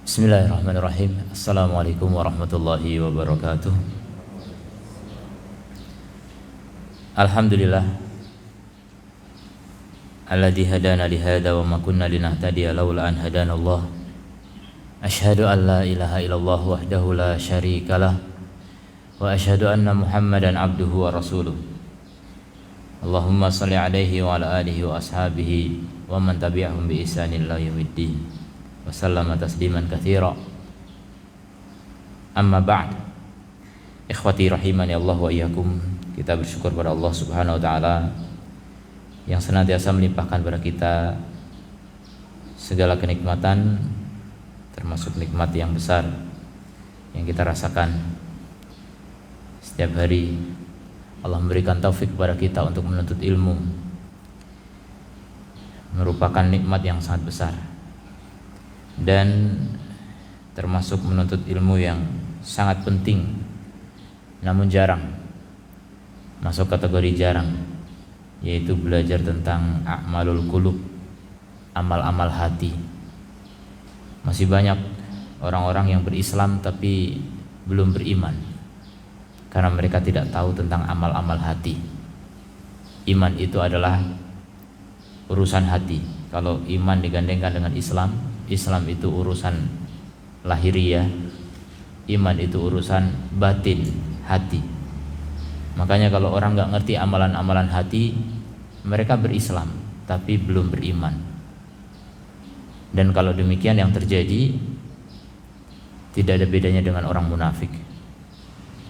Bismillahirrahmanirrahim. Assalamualaikum warahmatullahi wabarakatuh. Alhamdulillah alladzi hadana li hadza wa ma kunna linahtadiya laula an hadana Allah. Asyhadu an la ilaha illallah wahdahu la syarikalah wa asyhadu anna Muhammadan abduhu wa rasuluh. Allahumma shalli alaihi wa ala alihi wa ashabihi wa man tabi'ahum bi ihsanin ila yaumiddin. Wasallama tasliman katsira. Amma ba'd. Ikhwati rahimani Allah wa iyyakum. Kita bersyukur pada Allah Subhanahu wa taala yang senantiasa melimpahkan kepada kita segala kenikmatan, termasuk nikmat yang besar yang kita rasakan setiap hari. Allah memberikan taufik kepada kita untuk menuntut ilmu, merupakan nikmat yang sangat besar. Dan termasuk menuntut ilmu yang sangat penting namun jarang, masuk kategori jarang, yaitu belajar tentang a'malul qulub, amal-amal hati. Masih banyak orang-orang yang berislam tapi belum beriman karena mereka tidak tahu tentang amal-amal hati. Iman itu adalah urusan hati. Kalau iman digandengkan dengan Islam, Islam itu urusan lahiriah, iman itu urusan batin, hati. Makanya kalau orang gak ngerti amalan-amalan hati, mereka berislam tapi belum beriman. Dan kalau demikian yang terjadi tidak ada bedanya dengan orang munafik.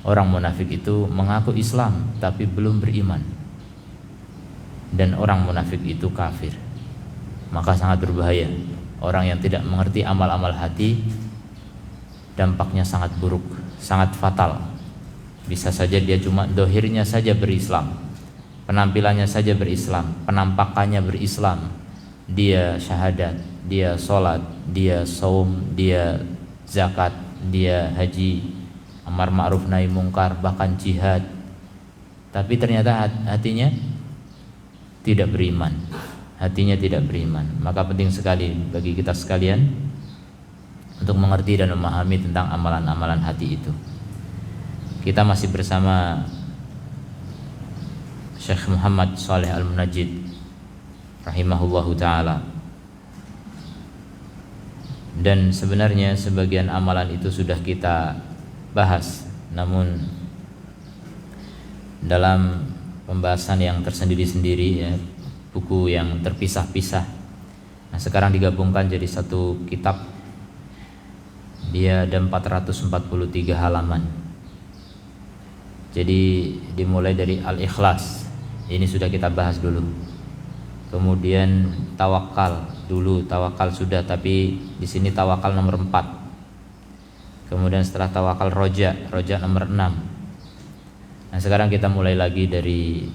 Orang munafik itu mengaku Islam tapi belum beriman. Dan orang munafik itu kafir. Maka sangat berbahaya. Orang yang tidak mengerti amal-amal hati, dampaknya sangat buruk, sangat fatal. Bisa saja dia cuma dohirnya saja berislam, penampilannya saja berislam, penampakannya berislam. Dia syahadat, dia sholat, dia saum, dia zakat, dia haji, amar ma'ruf nahi mungkar, bahkan jihad. Tapi ternyata hatinya tidak beriman. Hatinya tidak beriman. Maka penting sekali bagi kita sekalian untuk mengerti dan memahami tentang amalan-amalan hati itu. Kita masih bersama Syekh Muhammad Shalih Al-Munajjid rahimahullahu ta'ala. Dan sebenarnya sebagian amalan itu sudah kita bahas, namun dalam pembahasan yang tersendiri-sendiri, ya, buku yang terpisah-pisah. Nah, sekarang digabungkan jadi satu kitab. Dia ada 443 halaman. Jadi dimulai dari Al-Ikhlas. Ini sudah kita bahas dulu. Kemudian tawakal dulu, tawakal sudah, tapi di sini tawakal nomor 4. Kemudian setelah tawakal roja nomor 6. Nah, sekarang kita mulai lagi dari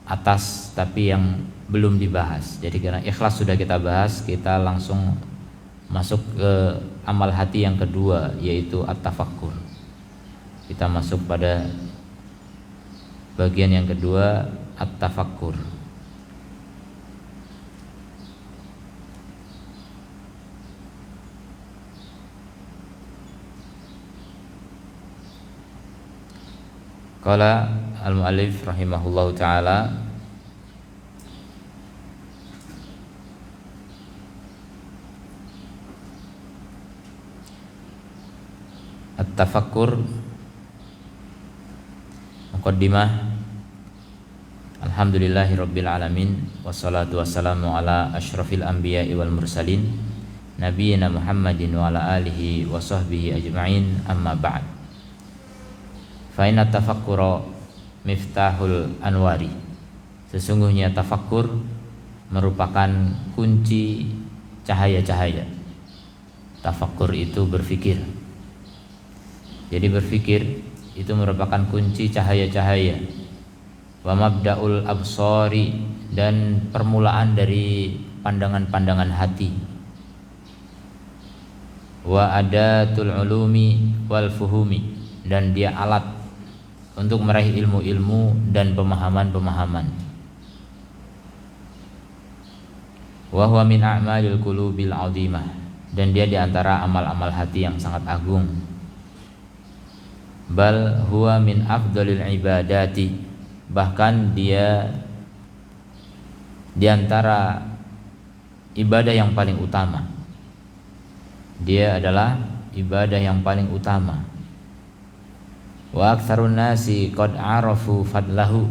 atas tapi yang belum dibahas. Jadi karena ikhlas sudah kita bahas, kita langsung masuk ke amal hati yang kedua, yaitu at-tafakkur. Kita masuk pada bagian yang kedua, at-tafakkur. Qala al-mu'allif rahimahullahu ta'ala, at-tafakkur. Muqaddimah. Alhamdulillahirabbil alamin, wassalatu wassalamu ala asyrafil anbiya'i wal mursalin, nabiyina Muhammadin wa ala alihi wa sahbihi ajma'in, amma ba'd. Fa inna tafakkura miftahul anwari. Sesungguhnya tafakkur merupakan kunci cahaya-cahaya. Tafakkur itu berfikir. Jadi berfikir itu merupakan kunci cahaya-cahaya. Wa mabda'ul absari, dan permulaan dari pandangan-pandangan hati. Wa adatul ulumi wal fuhumi, dan dia alat untuk meraih ilmu-ilmu dan pemahaman-pemahaman. Wa huwa min a'malil qulubil 'azimah, dan dia di antara amal-amal hati yang sangat agung. Bal huwa min afdalil ibadati, bahkan dia di antara ibadah yang paling utama. Dia adalah ibadah yang paling utama. Wa aktsarun nasi qad arafu fadlahu,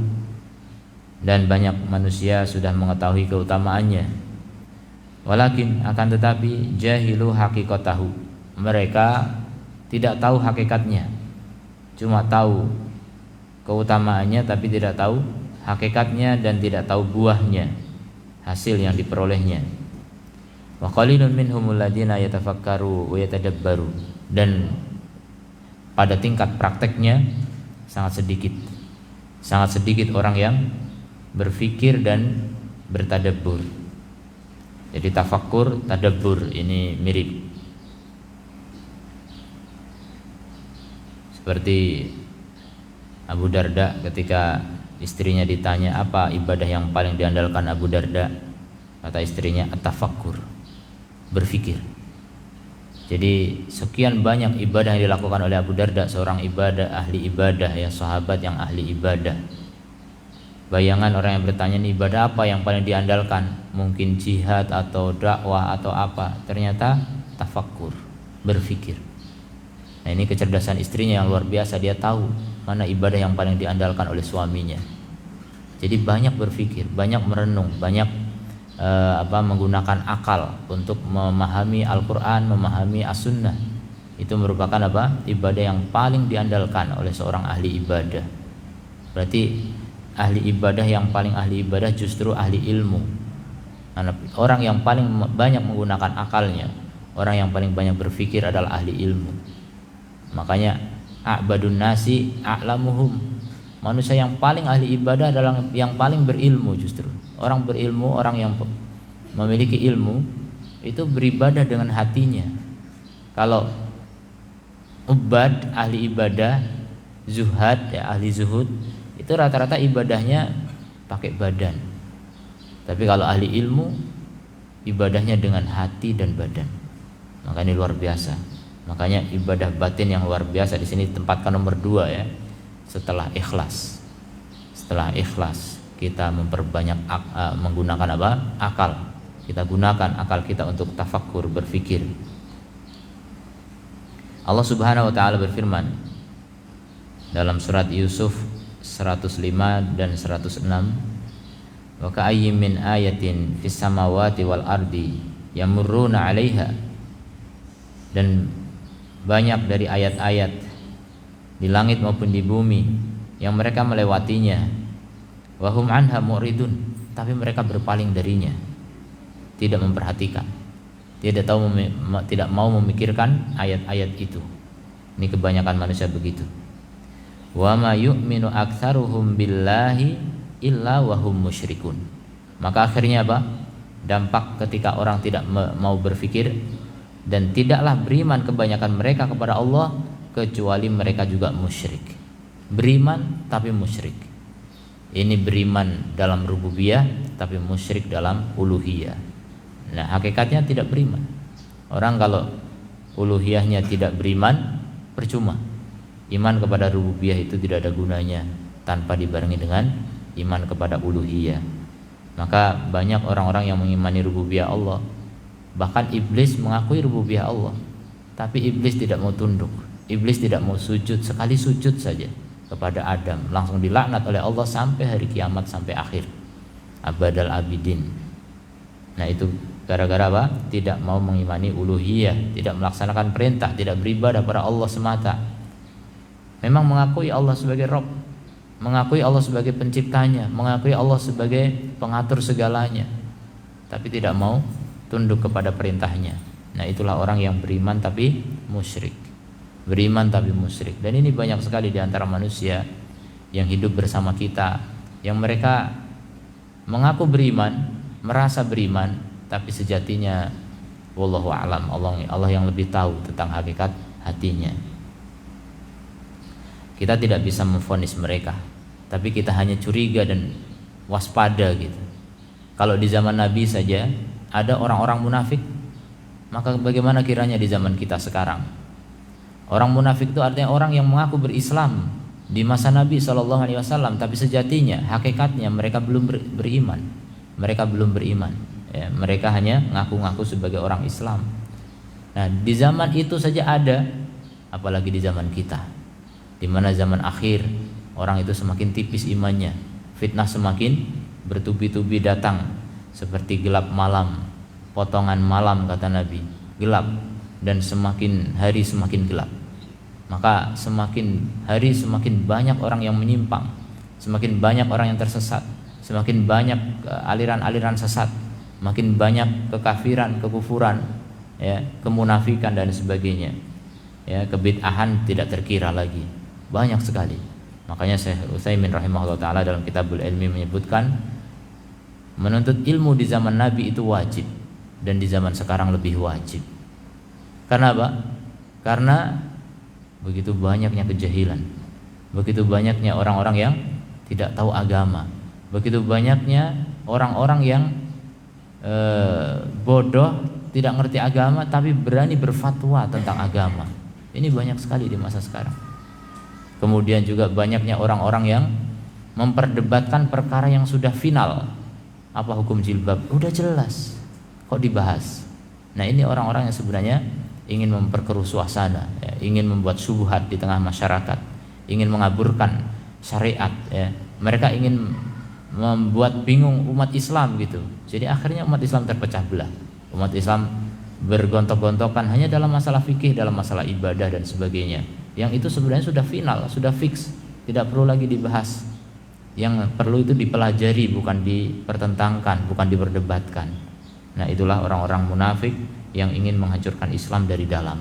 dan banyak manusia sudah mengetahui keutamaannya. Walakin akan tetapi jahilu haqiqatahu, mereka tidak tahu hakikatnya, cuma tahu keutamaannya tapi tidak tahu hakikatnya dan tidak tahu buahnya, hasil yang diperolehnya. Wa qalilun minhumul ladzina yatafakkaru wa yatadabbaru, dan pada tingkat prakteknya sangat sedikit orang yang berfikir dan bertadabbur. Jadi tafakkur, tadabbur ini mirip. Seperti Abu Darda ketika istrinya ditanya apa ibadah yang paling diandalkan Abu Darda, kata istrinya at-tafakkur, berfikir. Jadi sekian banyak ibadah yang dilakukan oleh Abu Darda, seorang ahli ibadah, ya, sahabat yang ahli ibadah. Bayangan orang yang bertanya, ini ibadah apa yang paling diandalkan? Mungkin jihad atau dakwah atau apa? Ternyata tafakkur, berfikir. Nah, ini kecerdasan istrinya yang luar biasa, dia tahu mana ibadah yang paling diandalkan oleh suaminya. Jadi banyak berfikir, banyak merenung, banyak menggunakan akal untuk memahami Al-Quran, memahami As-Sunnah. Itu merupakan ibadah yang paling diandalkan oleh seorang ahli ibadah. Berarti ahli ibadah yang paling ahli ibadah justru ahli ilmu. Orang yang paling banyak menggunakan akalnya, orang yang paling banyak berfikir adalah ahli ilmu. Makanya a'badun nasi a'lamuhum, manusia yang paling ahli ibadah adalah yang paling berilmu. Justru orang berilmu, orang yang memiliki ilmu itu beribadah dengan hatinya. Kalau ubad, ahli ibadah, zuhad, ya, ahli zuhud, itu rata-rata ibadahnya pakai badan. Tapi kalau ahli ilmu, ibadahnya dengan hati dan badan. Makanya luar biasa. Makanya ibadah batin yang luar biasa di sini tempatkan nomor 2, ya. Setelah ikhlas. Setelah ikhlas, kita memperbanyak menggunakan akal. Kita gunakan akal kita untuk tafakkur, berfikir. Allah Subhanahu wa taala berfirman dalam surat Yusuf 105 dan 106, wa ka'ayyin min ayatin fis samawati wal ardi yamurruna 'alaiha, dan banyak dari ayat-ayat di langit maupun di bumi yang mereka melewatinya, wa hum anha mu'ridun, tapi mereka berpaling darinya, tidak memperhatikan, tidak mau memikirkan ayat-ayat itu. Ini kebanyakan manusia begitu. Wa ma yu'minu aktsaruhum billahi illa wa hum musyrikun. Maka akhirnya apa? Dampak ketika orang tidak mau berfikir dan tidaklah beriman kebanyakan mereka kepada Allah kecuali mereka juga musyrik. Beriman tapi musyrik. Ini beriman dalam rububiyah tapi musyrik dalam uluhiyah. Nah, hakikatnya tidak beriman. Orang kalau uluhiyahnya tidak beriman, percuma. Iman kepada rububiyah itu tidak ada gunanya tanpa dibarengi dengan iman kepada uluhiyah. Maka banyak orang-orang yang mengimani rububiyah Allah, bahkan iblis mengakui rububiyah Allah, tapi iblis tidak mau tunduk. Iblis tidak mau sujud, sekali sujud saja kepada Adam langsung dilaknat oleh Allah sampai hari kiamat, sampai akhir abadal abidin. Nah, itu gara-gara apa? Tidak mau mengimani uluhiyah, tidak melaksanakan perintah, tidak beribadah pada Allah semata. Memang mengakui Allah sebagai Rabb, mengakui Allah sebagai penciptanya, mengakui Allah sebagai pengatur segalanya, tapi tidak mau tunduk kepada perintahnya. Nah, itulah orang yang beriman tapi musyrik. Beriman tapi musyrik. Dan ini banyak sekali di antara manusia yang hidup bersama kita, yang mereka mengaku beriman, merasa beriman, tapi sejatinya wallahu a'lam, Allah yang lebih tahu tentang hakikat hatinya. Kita tidak bisa memvonis mereka, tapi kita hanya curiga dan waspada gitu. Kalau di zaman Nabi saja ada orang-orang munafik, maka bagaimana kiranya di zaman kita sekarang? Orang munafik itu artinya orang yang mengaku berislam di masa Nabi SAW, tapi sejatinya, hakikatnya mereka belum beriman. Mereka belum beriman. Ya, mereka hanya ngaku-ngaku sebagai orang Islam. Nah, di zaman itu saja ada, apalagi di zaman kita, di mana zaman akhir orang itu semakin tipis imannya, fitnah semakin bertubi-tubi datang seperti gelap malam, potongan malam kata Nabi, gelap, dan semakin hari semakin gelap. Maka semakin hari semakin banyak orang yang menyimpang, semakin banyak orang yang tersesat, semakin banyak aliran-aliran sesat, makin banyak kekafiran, kekufuran, ya, kemunafikan dan sebagainya. Ya, kebid'ahan tidak terkira lagi. Banyak sekali. Makanya Syekh Utsaimin rahimahullah taala dalam Kitabul Ilmi menyebutkan menuntut ilmu di zaman Nabi itu wajib, dan di zaman sekarang lebih wajib. Karena apa? Karena begitu banyaknya kejahilan, begitu banyaknya orang-orang yang tidak tahu agama, begitu banyaknya orang-orang yang bodoh, tidak ngerti agama tapi berani berfatwa tentang agama. Ini banyak sekali di masa sekarang. Kemudian juga banyaknya orang-orang yang memperdebatkan perkara yang sudah final. Apa hukum jilbab? Udah jelas, kok dibahas? Nah, ini orang-orang yang sebenarnya ingin memperkeruh suasana, ya, ingin membuat syubhat di tengah masyarakat, ingin mengaburkan syariat, ya. Mereka ingin membuat bingung umat Islam gitu. Jadi akhirnya umat Islam terpecah belah. Umat Islam bergontok-gontokan hanya dalam masalah fikih, dalam masalah ibadah dan sebagainya. Yang itu sebenarnya sudah final, sudah fix, tidak perlu lagi dibahas. Yang perlu itu dipelajari, bukan dipertentangkan, bukan diperdebatkan. Nah, itulah orang-orang munafik yang ingin menghancurkan Islam dari dalam.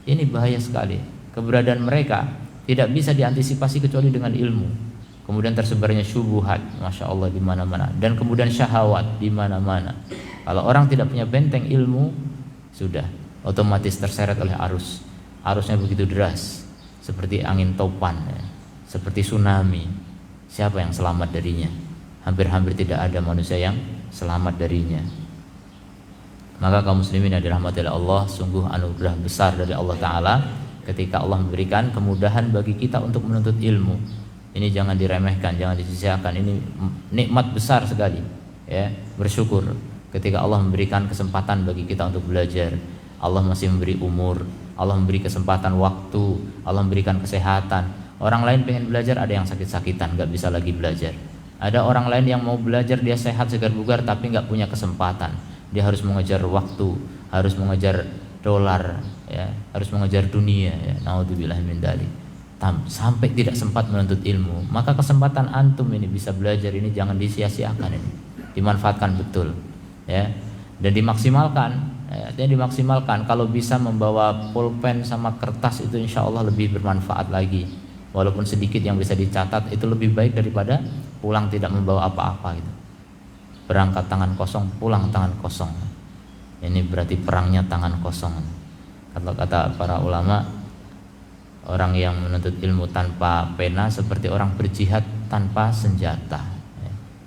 Ini bahaya sekali. Keberadaan mereka tidak bisa diantisipasi kecuali dengan ilmu. Kemudian tersebarnya syubhat, masya Allah, di mana-mana, dan kemudian syahwat di mana-mana. Kalau orang tidak punya benteng ilmu, sudah otomatis terseret oleh arus. Arusnya begitu deras, seperti angin topan, ya, seperti tsunami. Siapa yang selamat darinya? Hampir-hampir tidak ada manusia yang selamat darinya. Maka kaum muslimin yang dirahmati oleh Allah, sungguh anugerah besar dari Allah Ta'ala ketika Allah memberikan kemudahan bagi kita untuk menuntut ilmu. Ini jangan diremehkan, jangan disia-siakan. Ini nikmat besar sekali, ya. Bersyukur ketika Allah memberikan kesempatan bagi kita untuk belajar. Allah masih memberi umur, Allah memberi kesempatan waktu, Allah memberikan kesehatan. Orang lain pengen belajar, ada yang sakit-sakitan, gak bisa lagi belajar. Ada orang lain yang mau belajar, dia sehat, segar bugar, tapi gak punya kesempatan. Dia harus mengejar waktu, harus mengejar dolar, ya, harus mengejar dunia, ya. Naudzubillah min dzalik. Sampai tidak sempat menuntut ilmu. Maka kesempatan antum ini bisa belajar ini jangan disia-siakan, ini dimanfaatkan betul, ya, dan dimaksimalkan, ya, dimaksimalkan. Kalau bisa membawa pulpen sama kertas itu insya Allah lebih bermanfaat lagi. Walaupun sedikit yang bisa dicatat itu lebih baik daripada pulang tidak membawa apa-apa gitu. Berangkat tangan kosong, pulang tangan kosong. Ini berarti perangnya tangan kosong. Kalau kata para ulama, orang yang menuntut ilmu tanpa pena seperti orang berjihad tanpa senjata.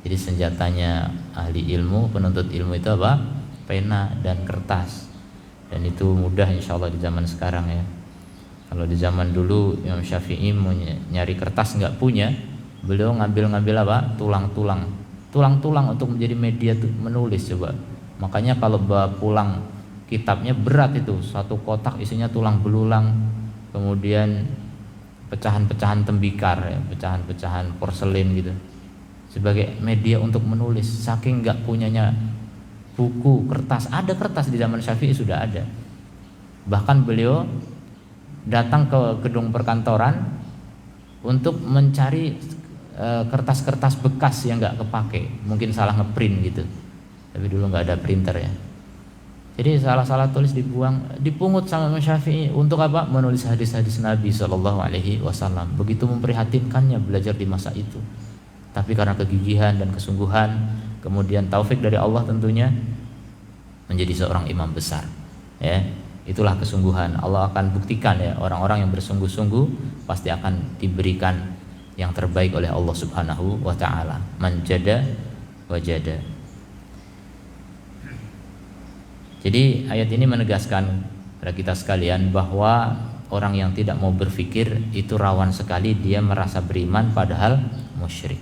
Jadi senjatanya ahli ilmu, penuntut ilmu itu apa? Pena dan kertas. Dan itu mudah insya Allah di zaman sekarang, ya. Kalau di zaman dulu Imam Syafi'i mau nyari kertas nggak punya, beliau ngambil apa? Tulang-tulang untuk menjadi media menulis, coba. Makanya kalau bawa pulang kitabnya berat itu, satu kotak isinya tulang belulang, kemudian pecahan-pecahan tembikar, ya, pecahan-pecahan porselin gitu, sebagai media untuk menulis. Saking nggak punyanya buku kertas, ada kertas di zaman Syafi'i sudah ada. Bahkan beliau datang ke gedung perkantoran untuk mencari kertas-kertas bekas yang nggak kepake, mungkin salah ngeprint gitu. Tapi dulu nggak ada printer, ya. Jadi salah-salah tulis dibuang, dipungut sama Imam Syafi'i untuk apa? Menulis hadis-hadis Nabi SAW. Begitu memprihatinkannya belajar di masa itu. Tapi karena kegigihan dan kesungguhan, kemudian taufik dari Allah tentunya, menjadi seorang imam besar, ya. Itulah kesungguhan. Allah akan buktikan, ya, orang-orang yang bersungguh-sungguh pasti akan diberikan yang terbaik oleh Allah Subhanahu wa taala. Man jada wajada. Jadi ayat ini menegaskan pada kita sekalian bahwa orang yang tidak mau berfikir itu rawan sekali dia merasa beriman padahal musyrik.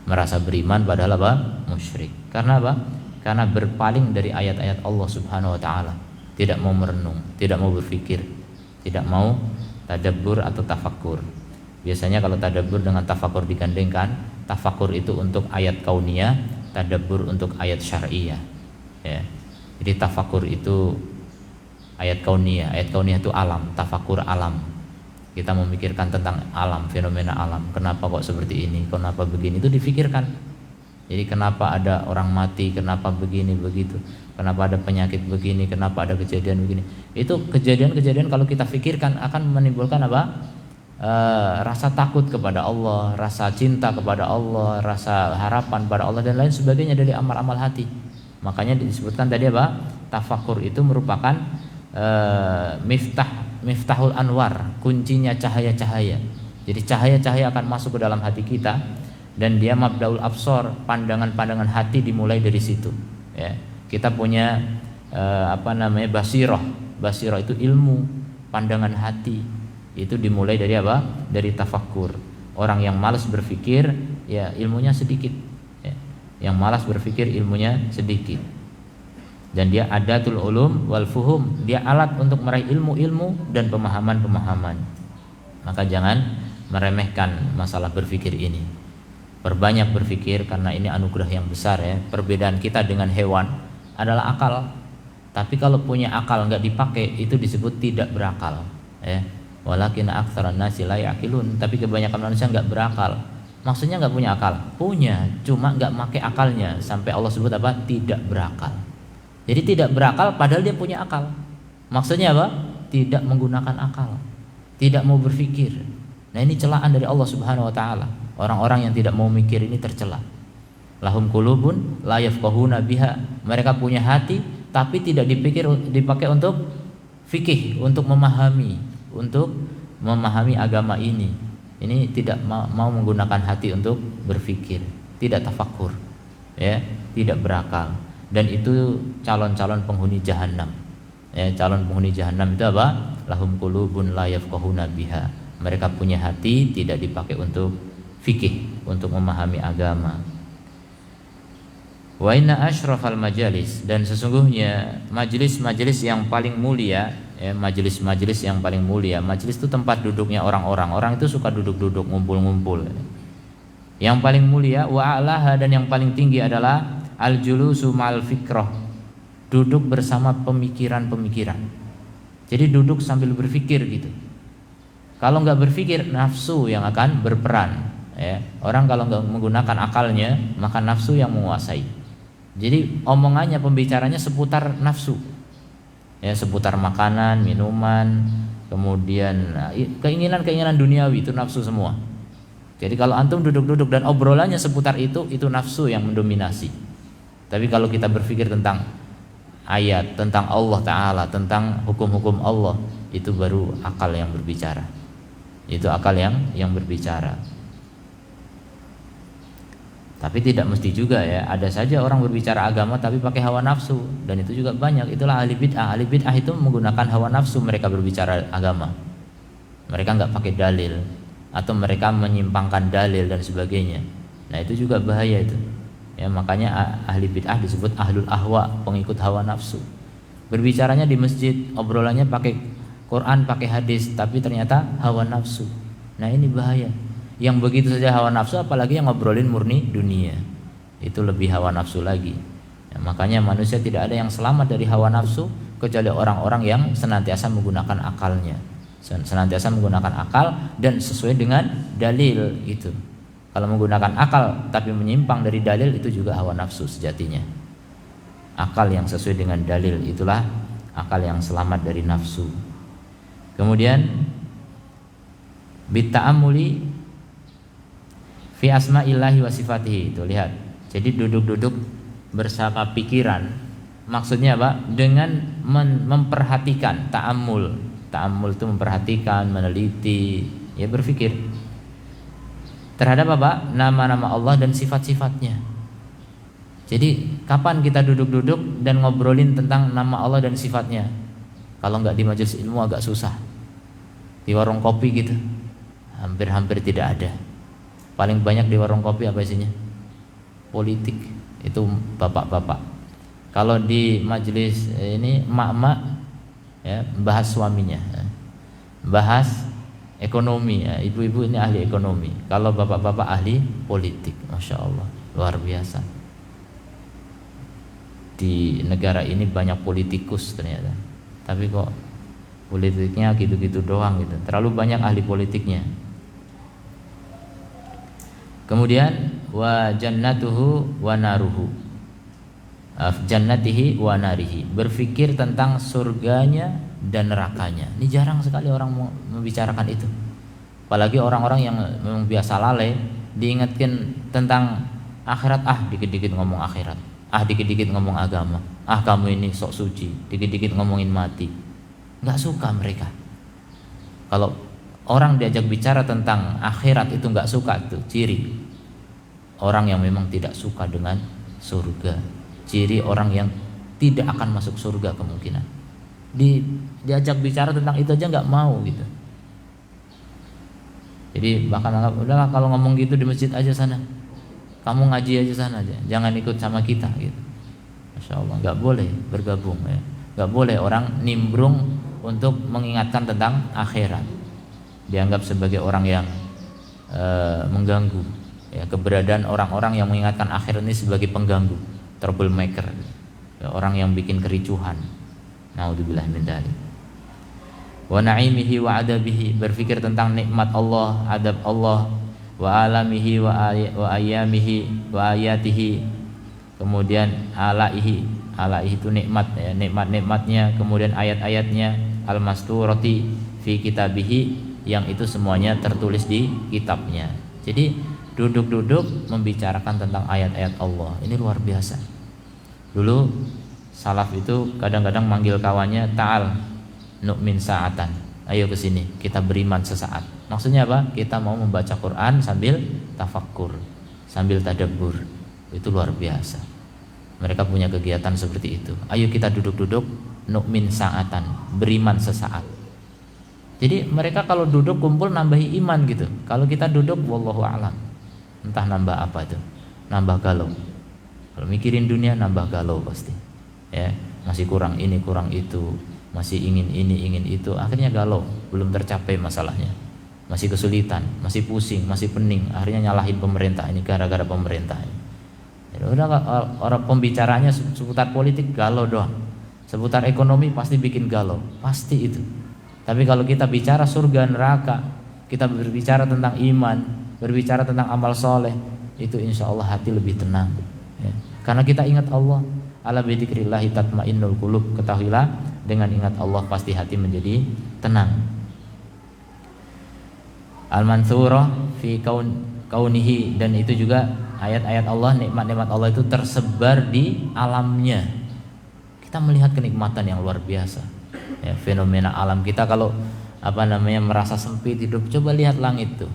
Merasa beriman padahal apa? Musyrik. Karena apa? Karena berpaling dari ayat-ayat Allah Subhanahu wa taala. Tidak mau merenung, tidak mau berfikir, tidak mau tadabbur atau tafakkur. Biasanya kalau tadabbur dengan tafakkur digandengkan, tafakkur itu untuk ayat kauniyah, tadabbur untuk ayat syar'iyah. Ya. Jadi tafakkur itu ayat kauniyah itu alam, tafakkur alam. Kita memikirkan tentang alam, fenomena alam. Kenapa kok seperti ini? Kenapa begini? Itu difikirkan. Jadi kenapa ada orang mati? Kenapa begini begitu? Kenapa ada penyakit begini? Kenapa ada kejadian begini? Itu kejadian-kejadian kalau kita fikirkan akan menimbulkan apa? Rasa takut kepada Allah, rasa cinta kepada Allah, rasa harapan pada Allah dan lain sebagainya dari amal-amal hati. Makanya disebutkan tadi apa? Tafakkur itu merupakan miftahul anwar, kuncinya cahaya-cahaya. Jadi cahaya-cahaya akan masuk ke dalam hati kita dan dia mabdaul absor, pandangan-pandangan hati dimulai dari situ. Ya. Kita punya basirah. Basirah itu ilmu, pandangan hati. Itu dimulai dari apa? Dari tafakkur. Orang yang malas berfikir, ya ilmunya sedikit. Ya. Yang malas berfikir ilmunya sedikit. Dan dia adatul ulum wal fuhum, dia alat untuk meraih ilmu-ilmu dan pemahaman-pemahaman. Maka jangan meremehkan masalah berfikir ini. Perbanyak berfikir karena ini anugerah yang besar ya. Perbedaan kita dengan hewan adalah akal. Tapi kalau punya akal enggak dipakai itu disebut tidak berakal ya. Walakin aktsaran nasi la yaqilun, tapi kebanyakan manusia enggak berakal. Maksudnya enggak punya akal? Punya, cuma enggak pakai akalnya. Sampai Allah sebut apa? Tidak berakal. Jadi tidak berakal padahal dia punya akal. Maksudnya apa? Tidak menggunakan akal. Tidak mau berfikir. Nah, ini celaan dari Allah Subhanahu wa taala. Orang-orang yang tidak mau mikir ini tercela. Lahum qulubun la yafqahuna biha. Mereka punya hati tapi tidak dipakai untuk fikih, untuk memahami agama ini. Ini tidak mau menggunakan hati untuk berfikir, tidak tafakkur. Ya, tidak berakal. Dan itu calon-calon penghuni jahanam. Ya, calon penghuni jahanam itu apa? Lahum qulubun la yafqahuna biha. Mereka punya hati tidak dipakai untuk fikih, untuk memahami agama. Wa inna asyrafal majalis, dan sesungguhnya majelis-majelis yang paling mulia, ya, majelis-majelis yang paling mulia. Majelis itu tempat duduknya orang-orang. Orang itu suka duduk-duduk, ngumpul-ngumpul. Yang paling mulia wa a'laha, dan yang paling tinggi adalah al-julusu ma'al fikrah, duduk bersama pemikiran-pemikiran. Jadi duduk sambil berfikir gitu. Kalau nggak berfikir, nafsu yang akan berperan. Ya, orang kalau nggak menggunakan akalnya, maka nafsu yang menguasai. Jadi omongannya, pembicaranya seputar nafsu. Ya, seputar makanan, minuman, kemudian keinginan-keinginan duniawi, itu nafsu semua. Jadi kalau antum duduk-duduk dan obrolannya seputar itu nafsu yang mendominasi. Tapi kalau kita berpikir tentang ayat, tentang Allah Ta'ala, tentang hukum-hukum Allah, itu baru akal yang berbicara. Itu akal yang berbicara. Tapi tidak mesti juga ya. Ada saja orang berbicara agama tapi pakai hawa nafsu, dan itu juga banyak. Itulah ahli bid'ah. Ahli bid'ah itu menggunakan hawa nafsu mereka berbicara agama. Mereka enggak pakai dalil, atau mereka menyimpangkan dalil dan sebagainya. Nah, itu juga bahaya itu. Ya, makanya ahli bid'ah disebut ahlul ahwa, pengikut hawa nafsu. Berbicaranya di masjid, obrolannya pakai Quran, pakai hadis, tapi ternyata hawa nafsu. Nah, ini bahaya. Yang begitu saja hawa nafsu, apalagi yang ngobrolin murni dunia, itu lebih hawa nafsu lagi. Ya, makanya manusia tidak ada yang selamat dari hawa nafsu kecuali orang-orang yang senantiasa menggunakan akalnya, senantiasa menggunakan akal dan sesuai dengan dalil itu. Kalau menggunakan akal tapi menyimpang dari dalil, itu juga hawa nafsu sejatinya. Akal yang sesuai dengan dalil, itulah akal yang selamat dari nafsu. Kemudian bitta'amuli fi asma'illahi wa sifatihi, itu lihat. Jadi duduk-duduk bersama pikiran, maksudnya apa? Dengan memperhatikan, ta'ammul. Ta'ammul itu memperhatikan, meneliti, ya, berpikir terhadap apa? Nama-nama Allah dan sifat-sifatnya. Jadi kapan kita duduk-duduk dan ngobrolin tentang nama Allah dan sifatnya? Kalau nggak di majelis ilmu agak susah. Di warung kopi gitu, hampir-hampir tidak ada. Paling banyak di warung kopi apa isinya? Politik. Itu bapak-bapak. Kalau di majelis ini emak-emak ya, bahas suaminya, bahas ekonomi ya. Ibu-ibu ini ahli ekonomi. Kalau bapak-bapak ahli politik. Masya Allah, luar biasa. Di negara ini banyak politikus ternyata, tapi kok politiknya gitu-gitu doang gitu. Terlalu banyak ahli politiknya. Kemudian wa jannatuhu wa naruhu, jannatihi wa narihi, berpikir tentang surganya dan nerakanya. Ini jarang sekali orang membicarakan itu. Apalagi orang-orang yang memang biasa lalai, diingatkan tentang akhirat, dikit-dikit ngomong akhirat, dikit-dikit ngomong agama, kamu ini sok suci, dikit-dikit ngomongin mati. Nggak suka mereka. Kalau orang diajak bicara tentang akhirat itu nggak suka, itu ciri orang yang memang tidak suka dengan surga, ciri orang yang tidak akan masuk surga kemungkinan. Diajak bicara tentang itu aja nggak mau gitu. Jadi bahkan anggap udahlah kalau ngomong gitu di masjid aja sana, kamu ngaji aja sana aja, jangan ikut sama kita gitu. Masya Allah, nggak boleh bergabung ya, nggak boleh orang nimbrung untuk mengingatkan tentang akhirat, dianggap sebagai orang yang mengganggu ya. Keberadaan orang-orang yang mengingatkan akhirat ini sebagai pengganggu, troublemaker ya, orang yang bikin kericuhan. Naudzubillah min dzalik. Wa na'imihi wa adabihi, berpikir tentang nikmat Allah, adab Allah, wa alamihi wa ayamihi wa ayatihi, kemudian alaihi itu nikmat ya, nikmat-nikmatnya, kemudian ayat-ayatnya, al-masturati fi kitabihi, yang itu semuanya tertulis di kitabnya. Jadi duduk-duduk membicarakan tentang ayat-ayat Allah, ini luar biasa. Dulu salaf itu kadang-kadang manggil kawannya, ta'al nu'min sa'atan, ayo kesini kita beriman sesaat. Maksudnya apa? Kita mau membaca Quran sambil tafakkur, sambil tadabbur. Itu luar biasa. Mereka punya kegiatan seperti itu. Ayo kita duduk-duduk nu'min sa'atan, beriman sesaat. Jadi mereka kalau duduk kumpul nambahi iman gitu. Kalau kita duduk wallahu a'lam, entah nambah apa itu, nambah galau. Kalau mikirin dunia nambah galau pasti ya, masih kurang ini kurang itu, masih ingin ini ingin itu, akhirnya galau, belum tercapai masalahnya, masih kesulitan, masih pusing, masih pening, akhirnya nyalahin pemerintah, ini gara-gara pemerintah. Jadi udah orang pembicaranya seputar politik galau doang, seputar ekonomi pasti bikin galau, pasti itu. Tapi kalau kita bicara surga neraka, kita berbicara tentang iman, berbicara tentang amal soleh, itu insya Allah hati lebih tenang ya. Karena kita ingat Allah. Ala bidzikrillahi tatmainnul qulub, ketahuilah dengan ingat Allah pasti hati menjadi tenang. Al-mansurah fi kaunihi, dan itu juga ayat-ayat Allah, nikmat-nikmat Allah itu tersebar di alamnya. Kita melihat kenikmatan yang luar biasa ya, fenomena alam. Kita kalau merasa sempit hidup, coba lihat langit tuh,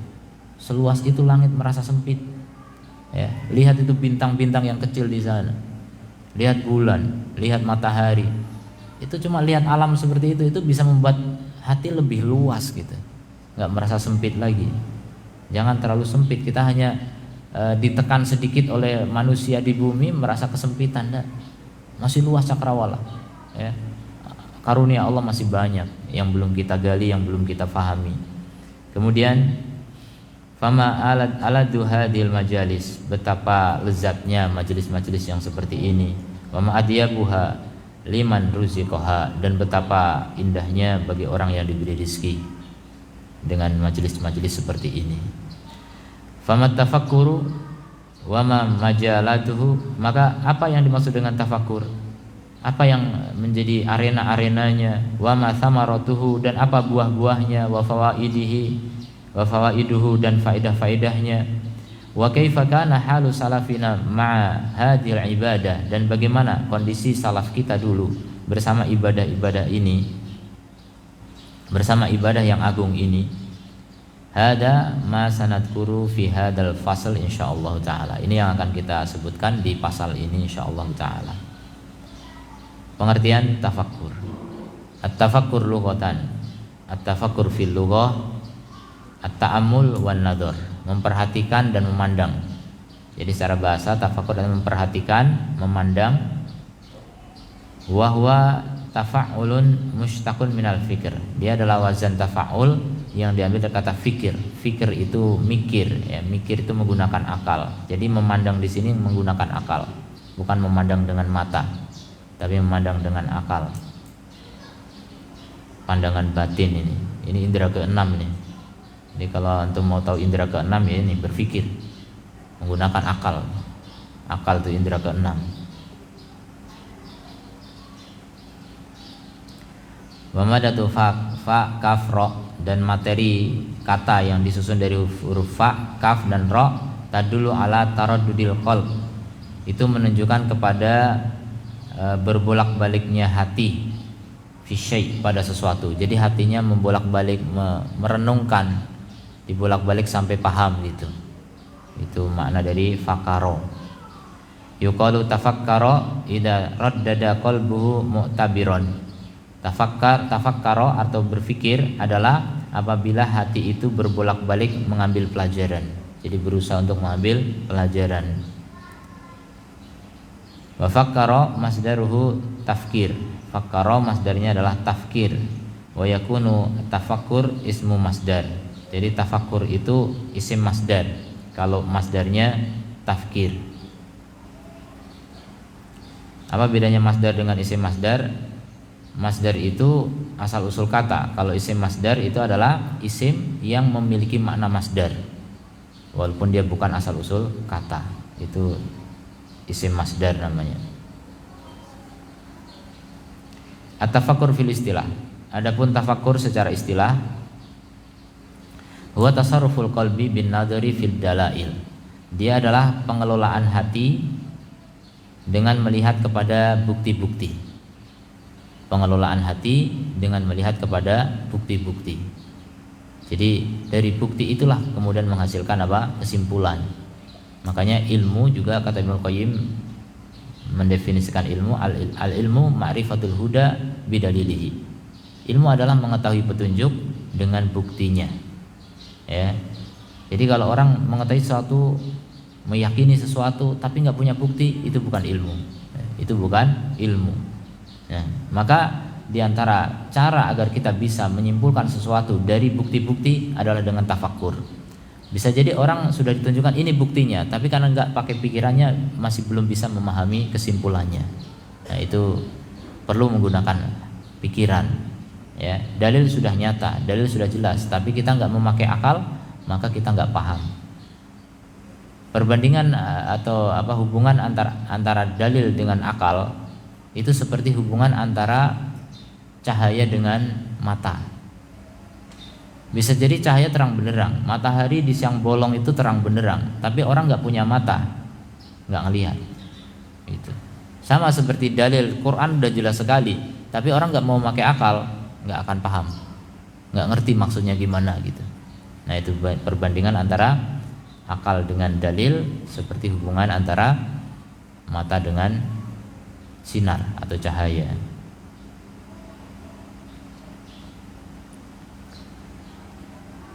seluas itu langit merasa sempit ya. Lihat itu bintang-bintang yang kecil di sana, lihat bulan, lihat matahari. Itu cuma lihat alam seperti itu bisa membuat hati lebih luas gitu, nggak merasa sempit lagi. Jangan terlalu sempit. Kita hanya ditekan sedikit oleh manusia di bumi merasa kesempitan, enggak. Masih luas cakrawala ya. Karunia Allah masih banyak yang belum kita gali, yang belum kita fahami. Kemudian fama aladu hadil majalis, betapa lezatnya majelis-majelis yang seperti ini. Wama adyabuha liman ruziqaha, dan betapa indahnya bagi orang yang diberi rezeki dengan majelis-majelis seperti ini. Fama tafakkuru wama majalatuhu, maka apa yang dimaksud dengan tafakkur? Apa yang menjadi arena-arenanya? Wama thamaratuhu, dan apa buah-buahnya? Wa fawaiduhu, dan faedah-faedahnya. Wa kaifa kana halu salafina ma'a hadhil ibadah, dan bagaimana kondisi salaf kita dulu bersama ibadah-ibadah ini, bersama ibadah yang agung ini. Hada ma sanadkuru fi hadal fasl insyaallah taala. Ini yang akan kita sebutkan di pasal ini insyaallah taala. Pengertian tafakkur. At-tafakkur lughatan. At-tafakkur fil lughah at-ta'ammul wan nadhar, memperhatikan dan memandang. Jadi secara bahasa tafakkur adalah memperhatikan, memandang. Wa huwa tafa'ulun mushtaqun minal fikr. Dia adalah wazan tafa'ul yang diambil dari kata fikir. Fikir itu mikir, ya, mikir itu menggunakan akal. Jadi memandang di sini menggunakan akal, bukan memandang dengan mata, tapi memandang dengan akal. Pandangan batin ini. Ini indera keenam ini. Jadi kalau antum mau tahu indera keenam ya ini berpikir, menggunakan akal. Akal itu indera keenam. Wa madatu fa kaf ra, dan materi kata yang disusun dari huruf fa, kaf dan ra tadulu ala taraddudil qalb. Itu menunjukkan kepada berbolak-baliknya hati fi syai' pada sesuatu. Jadi hatinya membolak-balik, merenungkan, dibolak-balik sampai paham gitu. Itu makna dari fakaro. Yuqalu tafakkara idza raddada qalbuhu mu'tabiron. Tafakkaro atau berpikir adalah apabila hati itu berbolak-balik mengambil pelajaran. Jadi berusaha untuk mengambil pelajaran. Wa fakkara masdaruhu tafkir. Fakkara masdarnya adalah tafkir. Wa yakunu tafakkur ismu masdar. Jadi tafakkur itu isim masdar. Kalau masdarnya tafkir. Apa bedanya masdar dengan isim masdar? Masdar itu asal usul kata. Kalau isim masdar itu adalah isim yang memiliki makna masdar, walaupun dia bukan asal usul kata. Itu isim masdar namanya. At-tafakkur fil istilah. Adapun tafakkur secara istilah, huwa tasarruful qalbi bin nadhari fil dalail. Dia adalah pengelolaan hati dengan melihat kepada bukti-bukti. Pengelolaan hati dengan melihat kepada bukti-bukti. Jadi dari bukti itulah kemudian menghasilkan apa? Kesimpulan. Makanya ilmu juga, kata Ibnu Qayyim mendefinisikan ilmu, al-ilmu ma'rifatul huda bidalilihi. Ilmu adalah mengetahui petunjuk dengan buktinya. Ya. Jadi kalau orang mengetahui sesuatu, meyakini sesuatu tapi nggak punya bukti, itu bukan ilmu. Itu bukan ilmu. Nah, maka diantara cara agar kita bisa menyimpulkan sesuatu dari bukti-bukti adalah dengan tafakkur. Bisa jadi orang sudah ditunjukkan ini buktinya, tapi karena nggak pakai pikirannya masih belum bisa memahami kesimpulannya. Nah, itu perlu menggunakan pikiran. Ya, dalil sudah nyata, dalil sudah jelas, tapi kita nggak memakai akal, maka kita nggak paham. Perbandingan atau hubungan antara dalil dengan akal itu seperti hubungan antara cahaya dengan mata. Bisa jadi cahaya terang benderang, matahari di siang bolong itu terang benderang, tapi orang nggak punya mata, nggak ngelihat. Gitu. Sama seperti dalil Quran udah jelas sekali, tapi orang nggak mau pakai akal, nggak akan paham, nggak ngerti maksudnya gimana gitu. Nah, itu perbandingan antara akal dengan dalil seperti hubungan antara mata dengan sinar atau cahaya.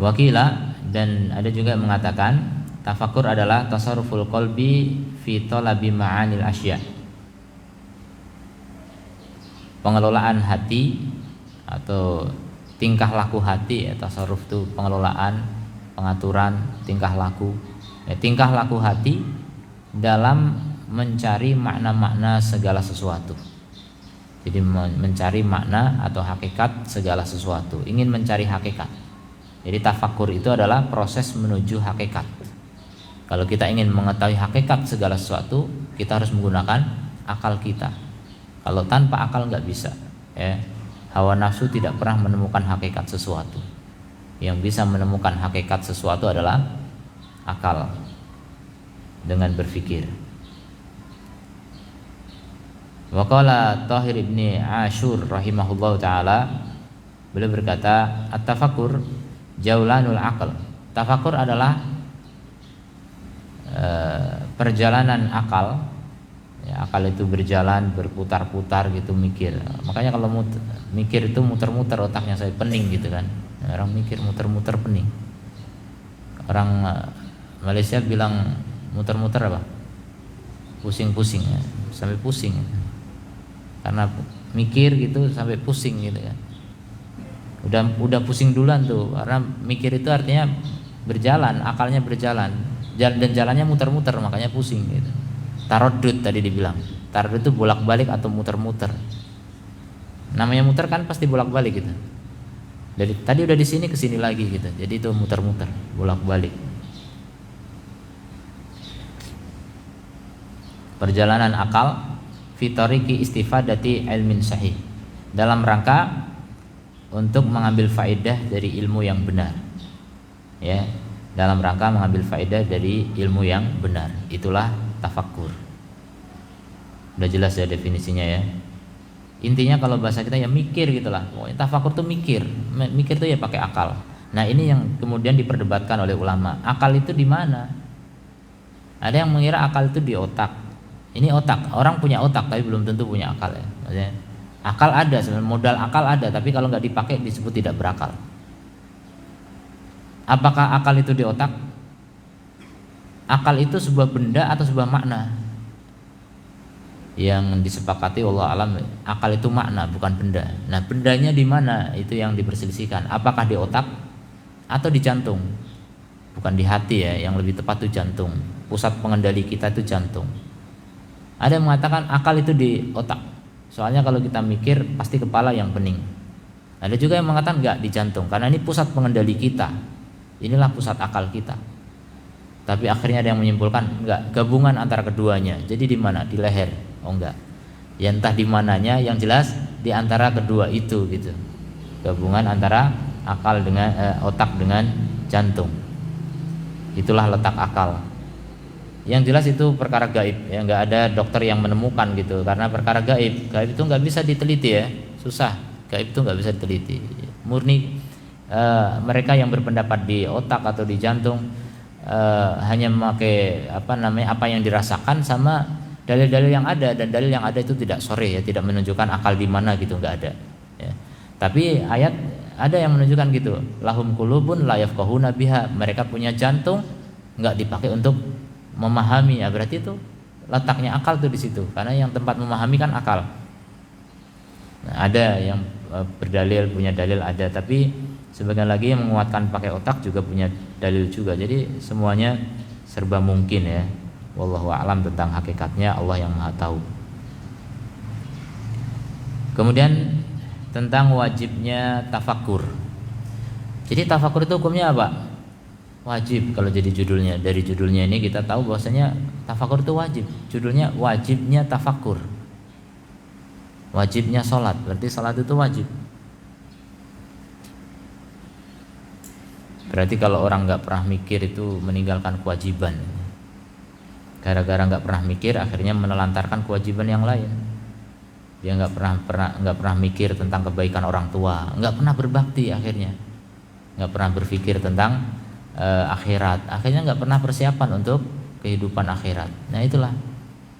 Wakila, dan ada juga yang mengatakan tafakkur adalah tasarruful qalbi fi talabi ma'anil asya. Pengelolaan hati atau tingkah laku hati, ya, tasarruf itu pengelolaan, pengaturan tingkah laku. Ya, tingkah laku hati dalam mencari makna-makna segala sesuatu. Jadi mencari makna atau hakikat segala sesuatu, ingin mencari hakikat. Jadi tafakkur itu adalah proses menuju hakikat. Kalau kita ingin mengetahui hakikat segala sesuatu, kita harus menggunakan akal kita. Kalau tanpa akal nggak bisa. Ya. Hawa nafsu tidak pernah menemukan hakikat sesuatu. Yang bisa menemukan hakikat sesuatu adalah akal dengan berpikir. Wa qala Thahir ibni Ashur rahimahullahu taala, beliau berkata, at-tafakkur jaulanul aql. Tafakur adalah perjalanan akal. Ya, akal itu berjalan, berputar-putar gitu, mikir. Makanya kalau mikir itu muter-muter otaknya, saya pening gitu kan. Orang mikir muter-muter pening. Orang Malaysia bilang muter-muter apa? Pusing-pusing ya. Sampai pusing. Karena mikir gitu sampai pusing gitu kan. Udah pusing duluan tuh, karena mikir itu artinya berjalan, akalnya berjalan, dan jalannya muter-muter, makanya pusing gitu. Taradud tadi dibilang. Taradud itu bolak-balik atau muter-muter. Namanya muter kan pasti bolak-balik gitu. Dari tadi udah di sini ke sini lagi gitu. Jadi itu muter-muter, bolak-balik. Perjalanan akal fi tariqi istifadati ilmin sahih. Dalam rangka untuk mengambil faedah dari ilmu yang benar. Ya, dalam rangka mengambil faedah dari ilmu yang benar. Itulah tafakkur. Udah jelas ya definisinya ya. Intinya kalau bahasa kita ya mikir gitulah. Pokoknya tafakkur tuh mikir. Mikir tuh ya pakai akal. Nah, ini yang kemudian diperdebatkan oleh ulama. Akal itu di mana? Ada yang mengira akal itu di otak. Ini otak. Orang punya otak tapi belum tentu punya akal ya. Maksudnya akal ada, sebenarnya modal akal ada, tapi kalau nggak dipakai disebut tidak berakal. Apakah akal itu di otak? Akal itu sebuah benda atau sebuah makna? Yang disepakati Allah alam, akal itu makna bukan benda. Nah, bendanya di mana? Itu yang diperselisihkan. Apakah di otak atau di jantung? Bukan di hati ya, yang lebih tepat itu jantung. Pusat pengendali kita itu jantung. Ada yang mengatakan akal itu di otak. Soalnya kalau kita mikir pasti kepala yang pening. Ada juga yang mengatakan enggak, di jantung, karena ini pusat pengendali kita. Inilah pusat akal kita. Tapi akhirnya ada yang menyimpulkan enggak, gabungan antara keduanya. Jadi di mana? Di leher. Oh enggak. Ya entah di mananya, yang jelas di antara kedua itu gitu. Gabungan antara akal dengan otak dengan jantung. Itulah letak akal. Yang jelas itu perkara gaib ya, nggak ada dokter yang menemukan gitu, karena perkara gaib itu nggak bisa diteliti ya, susah. Gaib itu nggak bisa diteliti, murni mereka yang berpendapat di otak atau di jantung hanya memakai apa yang dirasakan sama dalil-dalil yang ada, dan dalil yang ada itu tidak sore ya, tidak menunjukkan akal di mana gitu, nggak ada ya. Tapi ayat ada yang menunjukkan gitu, lahum qulubun la yafqahuna biha, mereka punya jantung nggak dipakai untuk memahami ya, berarti itu letaknya akal tuh di situ, karena yang tempat memahami kan akal. Nah, ada yang berdalil, punya dalil ada, tapi sebagian lagi yang menguatkan pakai otak juga punya dalil juga. Jadi semuanya serba mungkin ya. Wallahu a'lam tentang hakikatnya, Allah yang Maha tahu. Kemudian tentang wajibnya tafakur. Jadi tafakur itu hukumnya apa? Wajib kalau jadi judulnya. Dari judulnya ini kita tahu bahwasanya tafakur itu wajib. Judulnya wajibnya tafakur. Wajibnya sholat, berarti sholat itu wajib. Berarti kalau orang nggak pernah mikir itu meninggalkan kewajiban. Gara-gara nggak pernah mikir, akhirnya menelantarkan kewajiban yang lain. Dia nggak pernah mikir tentang kebaikan orang tua, nggak pernah berbakti, akhirnya nggak pernah berpikir tentang akhirat, akhirnya nggak pernah persiapan untuk kehidupan akhirat. Nah, itulah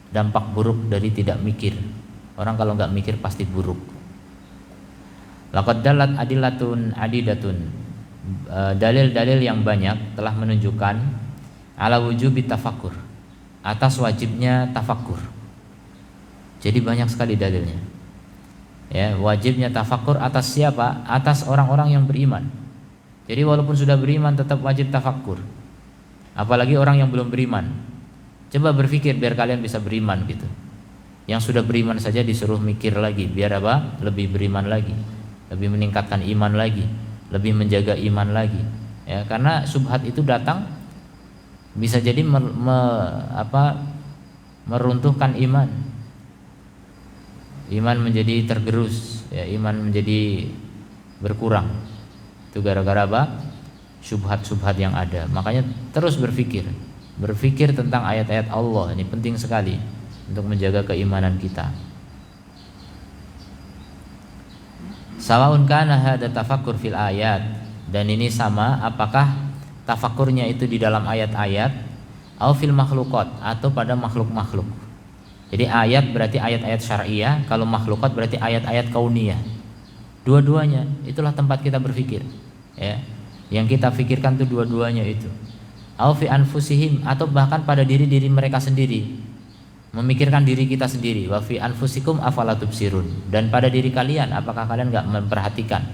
dampak buruk dari tidak mikir. Orang kalau nggak mikir pasti buruk. Laqad dalat adilatun adidatun, dalil-dalil yang banyak telah menunjukkan ala wujubi tafakur, atas wajibnya tafakur. Jadi banyak sekali dalilnya ya, wajibnya tafakur atas siapa? Atas orang-orang yang beriman. Jadi walaupun sudah beriman tetap wajib tafakur. Apalagi orang yang belum beriman. Coba berpikir biar kalian bisa beriman gitu. Yang sudah beriman saja disuruh mikir lagi, biar apa? Lebih beriman lagi, lebih meningkatkan iman lagi, lebih menjaga iman lagi. Ya, karena subhat itu datang bisa jadi meruntuhkan iman. Iman menjadi tergerus, ya, iman menjadi berkurang. Itu gara-gara apa? Subhat-subhat yang ada. Makanya terus berpikir tentang ayat-ayat Allah. Ini penting sekali untuk menjaga keimanan kita. Sawaun kana hadza tafakkur fil ayat, Dan ini sama apakah tafakurnya itu di dalam ayat-ayat au fil makhluqat atau pada makhluk-makhluk. Jadi ayat berarti ayat-ayat syariah, kalau makhlukat berarti ayat-ayat kauniyah. Dua-duanya itulah tempat kita berpikir, ya. Yang kita pikirkan itu dua-duanya itu. Au fi anfusihim atau bahkan pada diri-diri mereka sendiri. Memikirkan diri kita sendiri. Wa fi anfusikum afala tubsirun. Dan pada diri kalian apakah kalian enggak memperhatikan?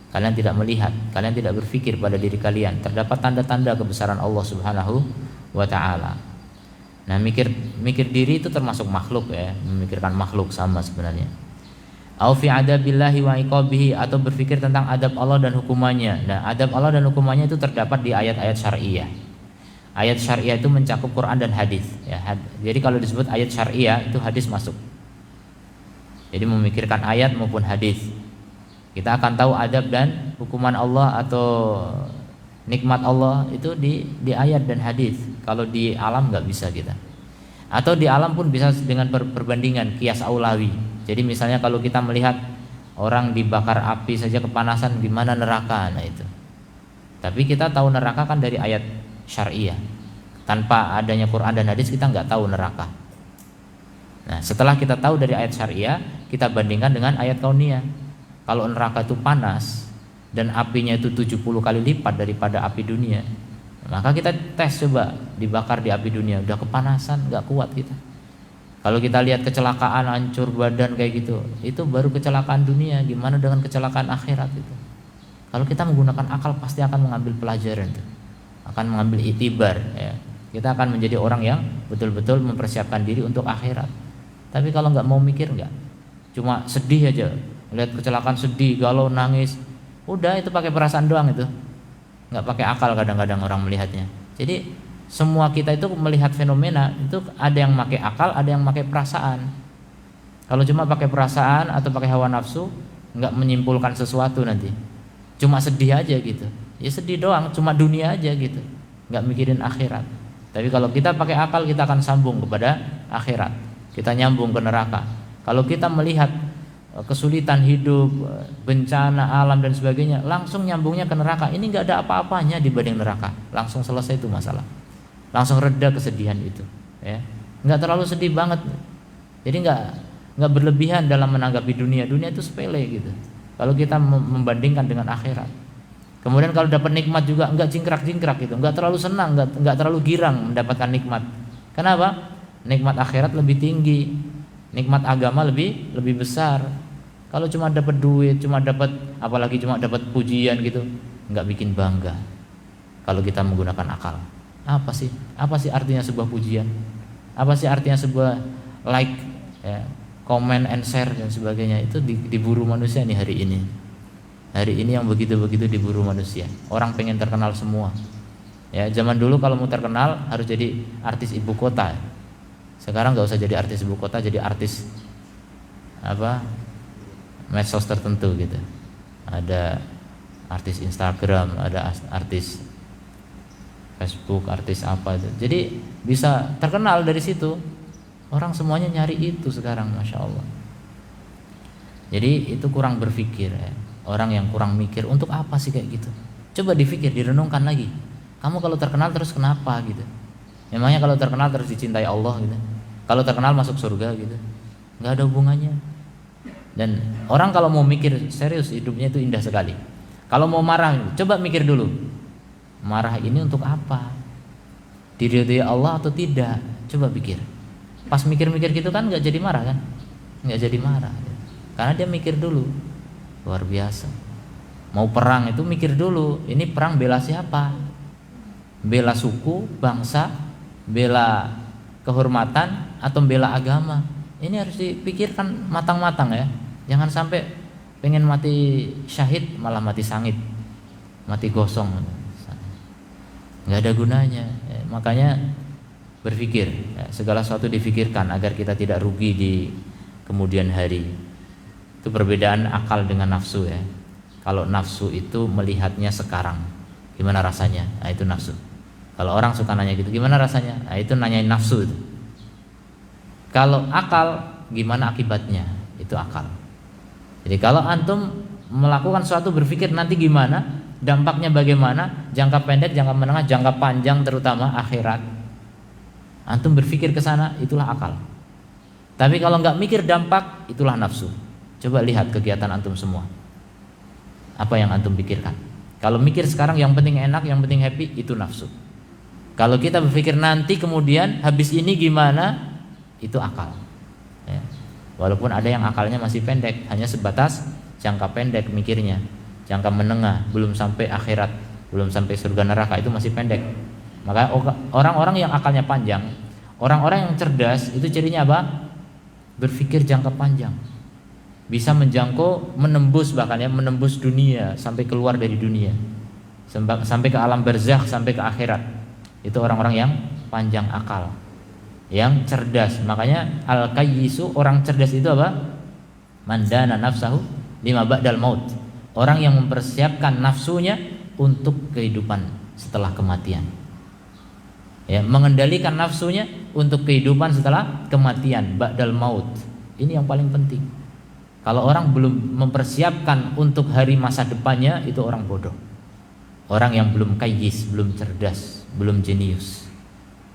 Kalian tidak melihat, kalian tidak berpikir pada diri kalian. Terdapat tanda-tanda kebesaran Allah Subhanahu wa taala. Nah, mikir diri itu termasuk makhluk, ya. Memikirkan makhluk sama sebenarnya. Au fi adabillahi wa iqabihi atau berpikir tentang adab Allah dan hukumannya. Nah, adab Allah dan hukumannya itu terdapat di ayat-ayat syariah. Ayat syariah itu mencakup Quran dan hadis, ya. Jadi kalau disebut ayat syariah itu hadis masuk. Jadi memikirkan ayat maupun hadis. Kita akan tahu adab dan hukuman Allah atau nikmat Allah itu di ayat dan hadis. Kalau di alam nggak bisa kita. Atau di alam pun bisa dengan perbandingan kias aulawi. Jadi misalnya kalau kita melihat orang dibakar api saja kepanasan, gimana neraka, nah itu. Tapi kita tahu neraka kan dari ayat syariah. Tanpa adanya Quran dan hadis kita nggak tahu neraka. Nah, setelah kita tahu dari ayat syariah, kita bandingkan dengan ayat kauniyah. Kalau neraka itu panas dan apinya itu 70 kali lipat daripada api dunia, maka kita tes coba dibakar di api dunia, udah kepanasan, nggak kuat kita. Kalau kita lihat kecelakaan hancur badan kayak gitu, itu baru kecelakaan dunia. Gimana dengan kecelakaan akhirat itu? Kalau kita menggunakan akal pasti akan mengambil pelajaran itu, akan mengambil itibar, ya. Kita akan menjadi orang yang betul-betul mempersiapkan diri untuk akhirat. Tapi kalau nggak mau mikir, nggak, cuma sedih aja, lihat kecelakaan sedih, galau, nangis, udah itu pakai perasaan doang itu, nggak pakai akal kadang-kadang orang melihatnya. Jadi semua kita itu melihat fenomena itu ada yang pakai akal, ada yang pakai perasaan. Kalau cuma pakai perasaan atau pakai hawa nafsu, nggak menyimpulkan sesuatu nanti. Cuma sedih aja gitu. Ya sedih doang, cuma dunia aja gitu. Nggak mikirin akhirat. Tapi kalau kita pakai akal, kita akan sambung kepada akhirat. Kita nyambung ke neraka. Kalau kita melihat kesulitan hidup, bencana alam dan sebagainya, langsung nyambungnya ke neraka. Ini nggak ada apa-apanya dibanding neraka. Langsung selesai itu masalah. Langsung reda kesedihan itu, ya. Nggak terlalu sedih banget. Jadi nggak berlebihan dalam menanggapi dunia. Dunia itu sepele gitu. Kalau kita membandingkan dengan akhirat. Kemudian kalau dapat nikmat juga nggak jingkrak-jingkrak gitu. Nggak terlalu senang, nggak terlalu girang mendapatkan nikmat. Kenapa? Nikmat akhirat lebih tinggi. Nikmat agama lebih besar. Kalau cuma dapat duit, cuma dapat, apalagi cuma dapat pujian gitu, nggak bikin bangga. Kalau kita menggunakan akal. Apa sih artinya sebuah pujian? Apa sih artinya sebuah like, ya, comment and share dan sebagainya? Itu diburu manusia nih hari ini. Hari ini yang begitu-begitu diburu manusia. Orang pengen terkenal semua. Ya, zaman dulu kalau mau terkenal harus jadi artis ibu kota. Sekarang nggak usah jadi artis ibu kota, jadi artis medsos tertentu gitu. Ada artis Instagram, ada artis Facebook, artis apa itu. Jadi bisa terkenal dari situ. Orang semuanya nyari itu sekarang, masya Allah. Jadi itu kurang berpikir, ya. Orang yang kurang mikir, untuk apa sih kayak gitu? Coba dipikir, direnungkan lagi. Kamu kalau terkenal terus kenapa gitu? Memangnya kalau terkenal terus dicintai Allah gitu? Kalau terkenal masuk surga gitu? Nggak ada hubungannya. Dan orang kalau mau mikir serius, hidupnya itu indah sekali. Kalau mau marah, coba mikir dulu. Marah ini untuk apa? Diridhoi Allah atau tidak? Coba pikir. Pas mikir-mikir gitu kan nggak jadi marah kan? Nggak jadi marah. Karena dia mikir dulu. Luar biasa. Mau perang itu mikir dulu. Ini perang bela siapa? Bela suku, bangsa, bela kehormatan, atau bela agama? Ini harus dipikirkan matang-matang, ya. Jangan sampai pengen mati syahid malah mati sangit, mati gosong. Nggak ada gunanya, ya. Makanya berpikir, ya, segala sesuatu difikirkan agar kita tidak rugi di kemudian hari. Itu perbedaan akal dengan nafsu, ya. Kalau nafsu itu melihatnya sekarang, gimana rasanya? Nah, itu nafsu. Kalau orang suka nanya gitu, gimana rasanya? Nah, itu nanyain nafsu itu. Kalau akal, gimana akibatnya? Itu akal. Jadi kalau antum melakukan sesuatu berpikir nanti gimana, dampaknya bagaimana, jangka pendek, jangka menengah, jangka panjang, terutama akhirat. Antum berpikir ke sana, itulah akal. Tapi kalau nggak mikir dampak, itulah nafsu. Coba lihat kegiatan antum semua. Apa yang antum pikirkan? Kalau mikir sekarang yang penting enak, yang penting happy, itu nafsu. Kalau kita berpikir nanti kemudian habis ini gimana, itu akal. Ya. Walaupun ada yang akalnya masih pendek, hanya sebatas jangka pendek mikirnya, jangka menengah, belum sampai akhirat, belum sampai surga neraka, itu masih pendek. Maka orang-orang yang akalnya panjang, orang-orang yang cerdas, itu cirinya apa? Berpikir jangka panjang, bisa menjangkau, menembus, bahkan ya menembus dunia sampai keluar dari dunia, sampai ke alam barzakh, sampai ke akhirat. Itu orang-orang yang panjang akal, yang cerdas. Makanya al-qayyisu, orang cerdas itu apa? Mandana nafsahu lima ba'dal maut. Orang yang mempersiapkan nafsunya untuk kehidupan setelah kematian. Ya, mengendalikan nafsunya untuk kehidupan setelah kematian, ba'dal maut. Ini yang paling penting. Kalau orang belum mempersiapkan untuk hari masa depannya, itu orang bodoh. Orang yang belum kayyis, belum cerdas, belum jenius.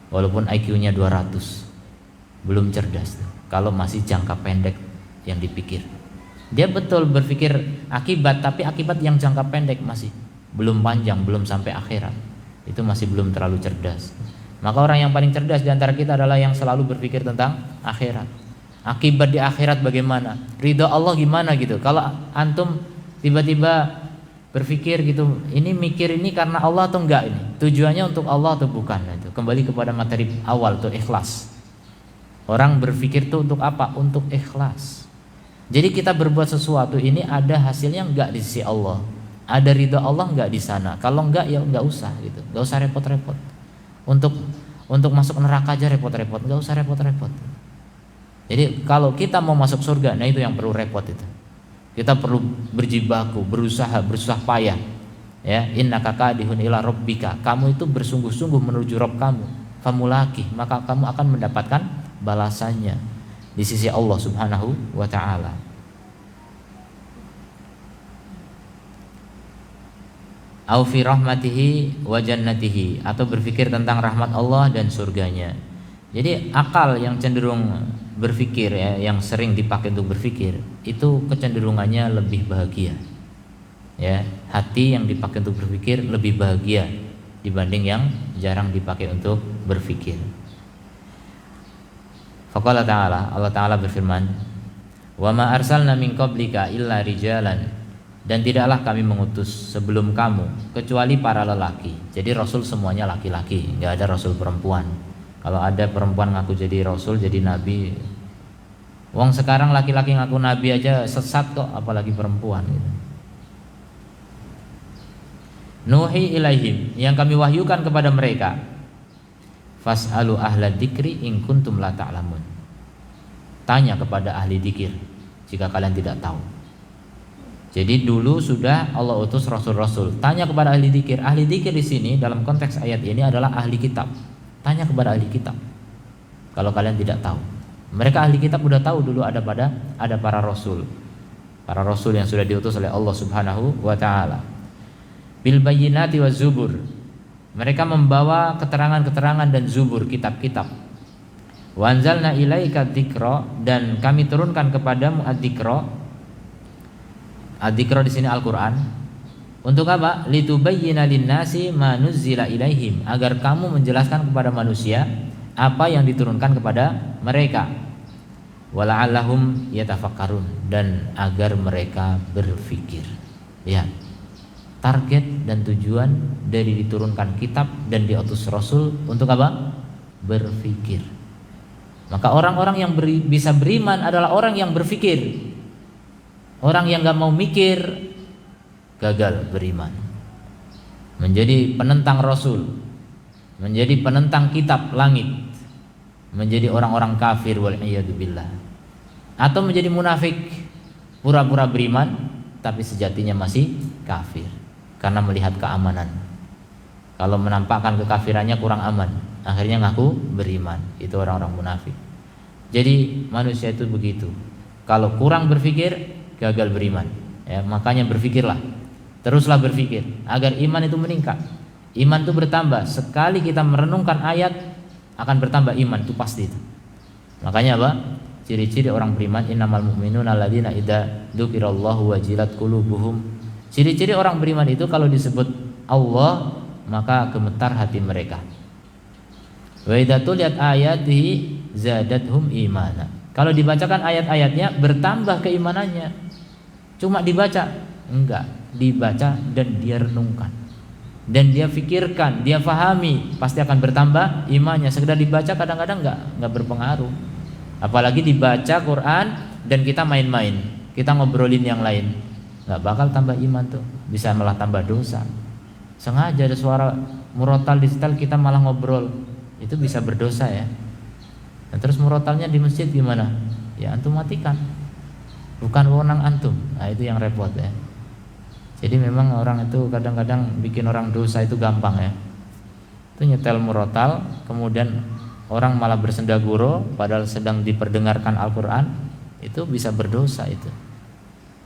Walaupun IQ-nya 200, belum cerdas. Kalau masih jangka pendek yang dipikir. Dia betul berpikir akibat, tapi akibat yang jangka pendek masih belum panjang, belum sampai akhirat. Itu masih belum terlalu cerdas. Maka orang yang paling cerdas di antara kita adalah yang selalu berpikir tentang akhirat. Akibat di akhirat bagaimana? Ridha Allah gimana gitu. Kalau antum tiba-tiba berpikir gitu, ini mikir ini karena Allah atau enggak ini? Tujuannya untuk Allah atau bukan? Nah, itu kembali kepada materi awal tuh, ikhlas. Orang berpikir tuh untuk apa? Untuk ikhlas. Jadi kita berbuat sesuatu ini ada hasilnya enggak di sisi Allah? Ada ridha Allah enggak di sana? Kalau enggak ya enggak usah gitu. Enggak usah repot-repot. Untuk masuk neraka aja repot-repot, enggak usah repot-repot. Jadi kalau kita mau masuk surga, nah itu yang perlu repot itu. Kita perlu berjibaku, berusaha, bersusah payah. Ya, innaka kadihun ila rabbika. Kamu itu bersungguh-sungguh menuju Rabb kamu. Famulaki, maka kamu akan mendapatkan balasannya di sisi Allah Subhanahu wa taala. Au fi rahmatihi wa jannatihi, atau berpikir tentang rahmat Allah dan surganya. Jadi akal yang cenderung berpikir, ya, yang sering dipakai untuk berpikir, itu kecenderungannya lebih bahagia. Ya, hati yang dipakai untuk berpikir lebih bahagia dibanding yang jarang dipakai untuk berpikir. Faqala ta'ala, Allah Ta'ala berfirman, "Wa ma arsalna min qablika illa rijalan." Dan tidaklah kami mengutus sebelum kamu kecuali para lelaki. Jadi rasul semuanya laki-laki, enggak ada rasul perempuan. Kalau ada perempuan ngaku jadi rasul, jadi nabi, wong sekarang laki-laki ngaku nabi aja sesat kok, apalagi perempuan gitu. Nuhi ilaihim, yang kami wahyukan kepada mereka, fas'alu ahla dzikri in kuntum la ta'lamun. Tanya kepada ahli dzikir jika kalian tidak tahu. Jadi dulu sudah Allah utus rasul-rasul. Tanya kepada ahli dzikir. Ahli dzikir di sini dalam konteks ayat ini adalah ahli kitab. Tanya kepada ahli kitab. Kalau kalian tidak tahu. Mereka ahli kitab sudah tahu dulu ada para rasul. Para rasul yang sudah diutus oleh Allah Subhanahu wa taala. Bil bayyinati waz zubur. Mereka membawa keterangan-keterangan dan zubur, kitab-kitab. Wa anzalna ilaika dzikra, dan kami turunkan kepadamu ad-dzikra. Ad-dzikra di sini Al-Qur'an. Untuk apa? Litubayyina lin-nasi ma nuzzila ilaihim, agar kamu menjelaskan kepada manusia apa yang diturunkan kepada mereka. Wala'allahum yatafakkarun, dan agar mereka berpikir. Ya. Target dan tujuan dari diturunkan kitab dan diutus rasul untuk apa? Berpikir. Maka orang-orang yang bisa beriman adalah orang yang berpikir. Orang yang gak mau mikir gagal beriman, menjadi penentang rasul, menjadi penentang kitab langit, menjadi orang-orang kafir wal'iyadzubillah, atau menjadi munafik, pura-pura beriman tapi sejatinya masih kafir karena melihat keamanan. Kalau menampakkan kekafirannya kurang aman, akhirnya ngaku beriman. Itu orang-orang munafik. Jadi manusia itu begitu. Kalau kurang berpikir gagal beriman. Ya, makanya berpikirlah. Teruslah berpikir agar iman itu meningkat. Iman itu bertambah. Sekali kita merenungkan ayat akan bertambah iman, itu pasti itu. Makanya apa? Ciri-ciri orang beriman, innamal mu'minuna alladzina idza dzukirallahu wajilat qulubuhum. Ciri-ciri orang beriman itu kalau disebut Allah maka gemetar hati mereka. Wa idza tuliyat ayatihi zadathum imana. Kalau dibacakan ayat-ayatnya bertambah keimanannya. Cuma dibaca? Enggak, dibaca dan dia renungkan. Dan dia fikirkan, dia fahami, pasti akan bertambah imannya. Sekedar dibaca kadang-kadang enggak berpengaruh. Apalagi dibaca Quran dan kita main-main, kita ngobrolin yang lain, enggak bakal tambah iman tuh, bisa malah tambah dosa. Sengaja ada suara murotal di setel kita malah ngobrol, itu bisa berdosa ya. Dan terus murotalnya di masjid gimana? Ya antum matikan, bukan wewenang antum. Nah itu yang repot ya. Jadi memang orang itu kadang-kadang bikin orang dosa itu gampang ya. Itu nyetel murotal, kemudian orang malah bersendaguro padahal sedang diperdengarkan Al-Quran, itu bisa berdosa itu.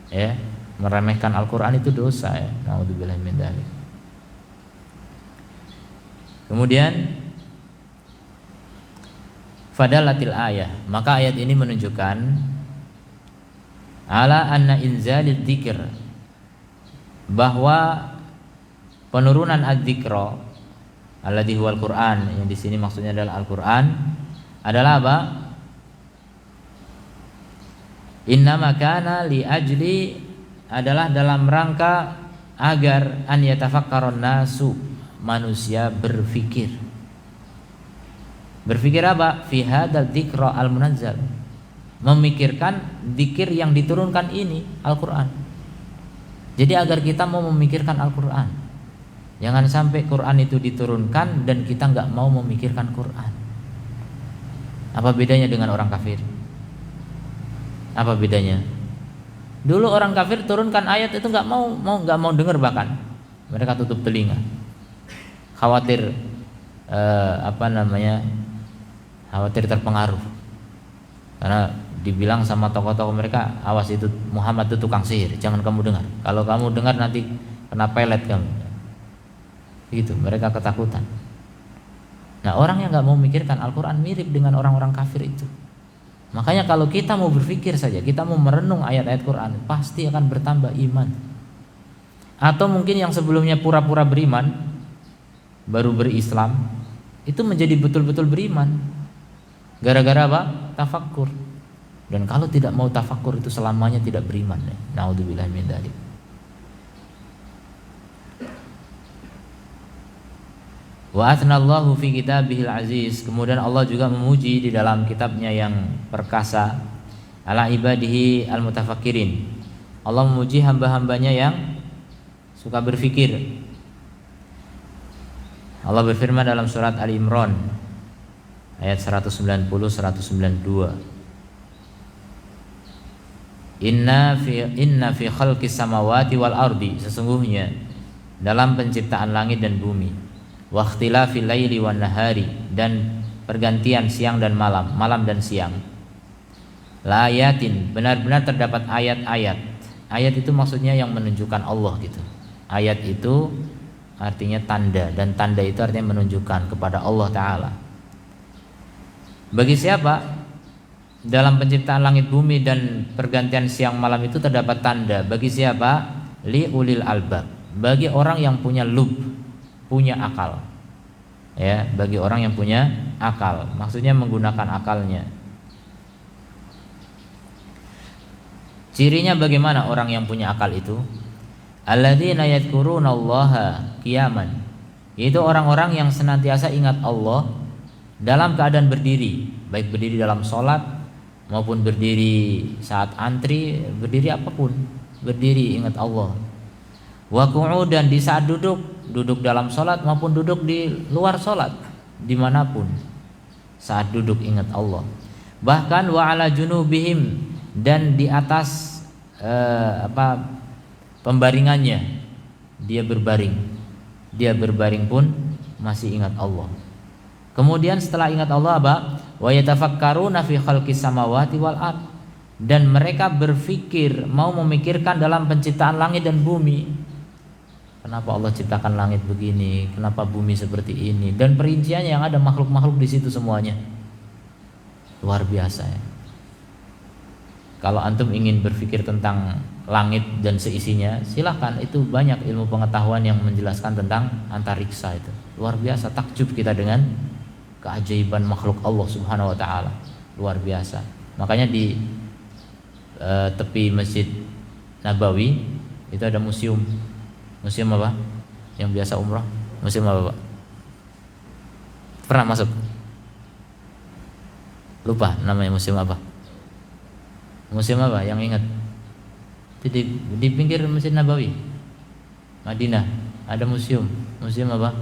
Ya, meremehkan Al-Quran itu dosa ya. Naudzubillah min dzalik. Kemudian fadalatil ayah, maka ayat ini menunjukkan ala anna inzalid dzikr, bahwa penurunan adzikra alladzi huwal Quran, yang di sini maksudnya adalah Al-Quran, adalah apa? Innama kana li ajli, adalah dalam rangka agar an yatafakkarun nasu, manusia berpikir. Berpikir apa? Fi hadzal dzikra al-munazzal, memikirkan dzikir yang diturunkan ini Al-Quran. Jadi agar kita mau memikirkan Al-Quran. Jangan sampai Quran itu diturunkan dan kita nggak mau memikirkan Quran. Apa bedanya dengan orang kafir? Apa bedanya? Dulu orang kafir turunkan ayat itu nggak mau dengar, bahkan mereka tutup telinga, khawatir khawatir terpengaruh, karena dibilang sama tokoh-tokoh mereka, awas itu Muhammad itu tukang sihir, jangan kamu dengar. Kalau kamu dengar nanti kena pelet kamu. Gitu, mereka ketakutan. Nah, orang yang nggak mau memikirkan Al-Quran mirip dengan orang-orang kafir itu. Makanya kalau kita mau berpikir saja, kita mau merenung ayat-ayat Quran, pasti akan bertambah iman. Atau mungkin yang sebelumnya pura-pura beriman, baru berislam, itu menjadi betul-betul beriman. Gara-gara apa? Tafakkur. Dan kalau tidak mau tafakkur itu selamanya tidak beriman. Naudzubillah min dzalik. Wa athnallahu fi kitabihil aziz, kemudian Allah juga memuji di dalam kitabnya yang perkasa, ala ibadihi al-mutafakkirin. Allah memuji hamba-hambanya yang suka berfikir. Allah berfirman dalam surat Ali Imran ayat 190 192. Inna fi khalqis samawati wal ardi, sesungguhnya dalam penciptaan langit dan bumi, wa ikhtilafil laili wan nahari, dan pergantian siang dan malam, malam dan siang, la ayatin, benar-benar terdapat ayat-ayat. Ayat itu maksudnya yang menunjukkan Allah gitu. Ayat itu artinya tanda, dan tanda itu artinya menunjukkan kepada Allah Ta'ala. Bagi siapa? Dalam penciptaan langit bumi dan pergantian siang malam itu terdapat tanda. Bagi siapa? Li ulil albab, bagi orang yang punya lub, punya akal. Ya, bagi orang yang punya akal, maksudnya menggunakan akalnya. Cirinya bagaimana orang yang punya akal itu? Alladzina yadhkurunallaha qiyaman, itu orang-orang yang senantiasa ingat Allah dalam keadaan berdiri, baik berdiri dalam sholat maupun berdiri saat antri, berdiri apapun, berdiri ingat Allah. Wa qu'udan, di saat duduk dalam sholat maupun duduk di luar sholat, dimanapun, saat duduk ingat Allah. Bahkan wa ala junubihim, dan di atas pembaringannya, dia berbaring pun masih ingat Allah. Kemudian setelah ingat Allah apa? Wa yatafakkaruna fi khalqis samawati wal ard, dan mereka berfikir, mau memikirkan dalam penciptaan langit dan bumi. Kenapa Allah ciptakan langit begini? Kenapa bumi seperti ini? Dan perinciannya yang ada makhluk-makhluk di situ semuanya. Luar biasa ya. Kalau antum ingin berpikir tentang langit dan seisinya, silahkan, itu banyak ilmu pengetahuan yang menjelaskan tentang antariksa itu. Luar biasa, takjub kita dengan keajaiban makhluk Allah Subhanahu wa taala. Luar biasa. Makanya di tepi Masjid Nabawi itu ada museum. Museum apa? Yang biasa umrah. Museum apa, Pak? Pernah masuk? Lupa namanya museum apa? Museum apa yang ingat? Di pinggir Masjid Nabawi, Madinah, ada museum. Museum apa?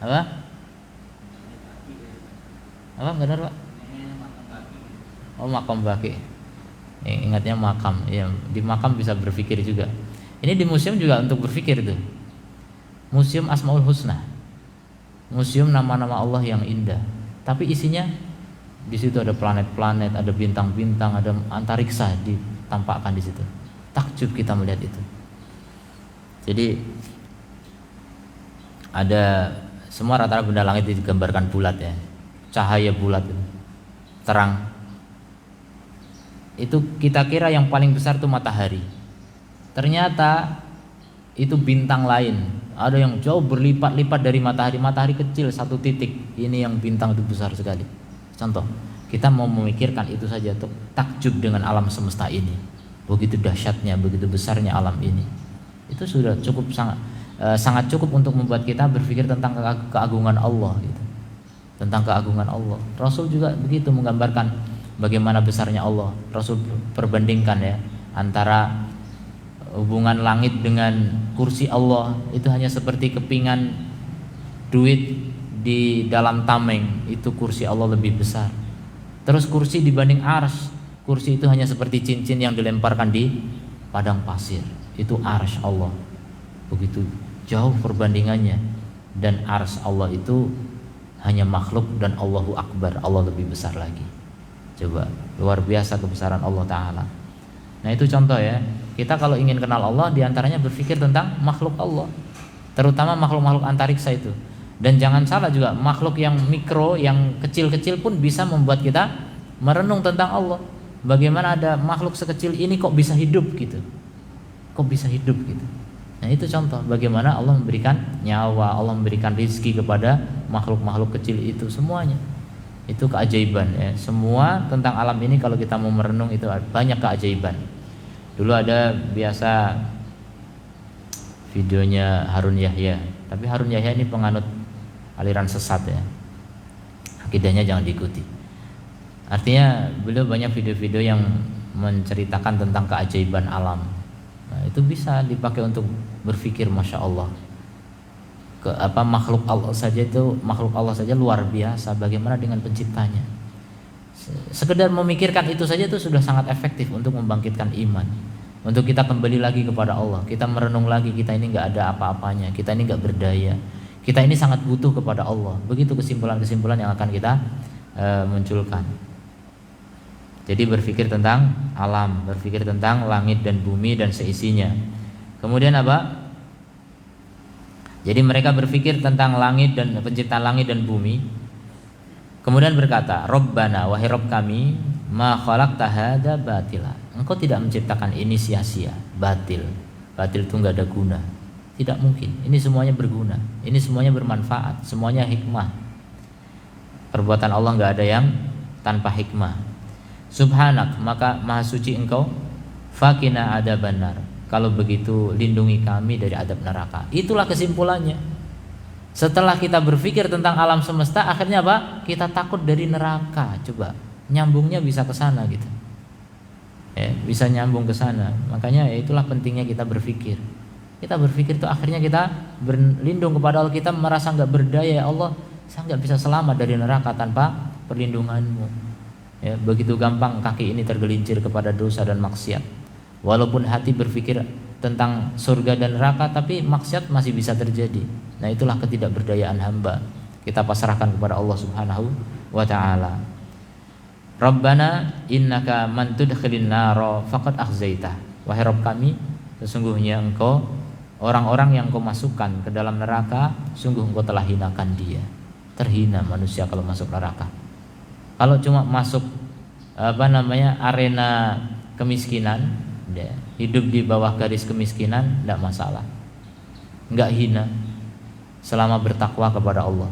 Apa? Apa benar, Pak? Oh, makam Baqi. Ingatnya makam. Ya, di makam bisa berpikir juga. Ini di museum juga untuk berpikir itu. Museum Asmaul Husna. Museum nama-nama Allah yang indah. Tapi isinya di situ ada planet-planet, ada bintang-bintang, ada antariksa ditampakkan di situ. Takjub kita melihat itu. Jadi ada semua rata-rata benda langit digambarkan bulat ya. Cahaya bulat itu. Terang. Itu kita kira yang paling besar itu matahari. Ternyata itu bintang lain. Ada yang jauh berlipat-lipat dari matahari. Matahari kecil satu titik. Ini yang bintang itu besar sekali. Contoh, kita mau memikirkan itu saja tuh, takjub dengan alam semesta ini. Begitu dahsyatnya, begitu besarnya alam ini. Itu sudah cukup sangat cukup untuk membuat kita berpikir tentang keagungan Allah gitu. Tentang keagungan Allah. Rasul juga begitu menggambarkan bagaimana besarnya Allah. Rasul perbandingkan ya antara hubungan langit dengan kursi Allah, itu hanya seperti kepingan duit di dalam tameng, itu kursi Allah lebih besar. Terus kursi dibanding arsy, kursi itu hanya seperti cincin yang dilemparkan di padang pasir. Itu arsy Allah. Begitu jauh perbandingannya. Dan arsy Allah itu hanya makhluk dan Allahu Akbar, Allah lebih besar lagi. Coba, luar biasa kebesaran Allah Ta'ala. Nah itu contoh ya. Kita kalau ingin kenal Allah, diantaranya berpikir tentang makhluk Allah, terutama makhluk-makhluk antariksa itu. Dan jangan salah juga, makhluk yang mikro, yang kecil-kecil pun bisa membuat kita merenung tentang Allah. Bagaimana ada makhluk sekecil ini kok bisa hidup gitu? Kok bisa hidup gitu? Nah itu contoh bagaimana Allah memberikan nyawa, Allah memberikan rizki kepada makhluk-makhluk kecil itu semuanya. Itu keajaiban ya. Semua tentang alam ini kalau kita mau merenung itu banyak keajaiban. Dulu ada biasa videonya Harun Yahya, tapi Harun Yahya ini penganut aliran sesat ya. Akidahnya jangan diikuti. Artinya beliau banyak video-video yang menceritakan tentang keajaiban alam. Nah, itu bisa dipakai untuk berpikir, masya Allah. Makhluk Allah saja luar biasa. Bagaimana dengan penciptanya? Sekedar memikirkan itu saja itu sudah sangat efektif untuk membangkitkan iman, untuk kita kembali lagi kepada Allah. Kita merenung lagi, kita ini nggak ada apa-apanya, kita ini nggak berdaya, kita ini sangat butuh kepada Allah. Begitu kesimpulan-kesimpulan yang akan kita munculkan. Jadi berpikir tentang alam, berpikir tentang langit dan bumi dan seisinya. Kemudian apa? Jadi mereka berpikir tentang langit dan penciptaan langit dan bumi. Kemudian berkata, Rabbana, wahai Rabb kami, ma khalaqta hadza batila. Engkau tidak menciptakan ini sia-sia, batil. Batil itu enggak ada guna. Tidak mungkin. Ini semuanya berguna. Ini semuanya bermanfaat, semuanya hikmah. Perbuatan Allah enggak ada yang tanpa hikmah. Subhanak, maka maha suci Engkau, faqina adzabannar. Kalau begitu lindungi kami dari adab neraka. Itulah kesimpulannya. Setelah kita berpikir tentang alam semesta, akhirnya apa? Kita takut dari neraka. Coba, nyambungnya bisa ke sana gitu. Ya, bisa nyambung ke sana. Makanya ya itulah pentingnya kita berpikir. Kita berpikir tuh akhirnya kita berlindung kepada Allah. Kita merasa nggak berdaya, ya Allah, saya nggak bisa selamat dari neraka tanpa perlindunganmu. Ya, begitu gampang kaki ini tergelincir kepada dosa dan maksiat. Walaupun hati berpikir tentang surga dan neraka, tapi maksiat masih bisa terjadi. Nah itulah ketidakberdayaan hamba. Kita pasrahkan kepada Allah Subhanahu wa ta'ala. Rabbana innaka man tudkhilin nara faqad akhzaitah. Wahai Rabb kami, sesungguhnya Engkau orang-orang yang kau masukkan ke dalam neraka, sungguh engkau telah hinakan dia. Terhina manusia kalau masuk neraka. Kalau cuma masuk arena kemiskinan, ya, hidup di bawah garis kemiskinan, tidak masalah, nggak hina selama bertakwa kepada Allah.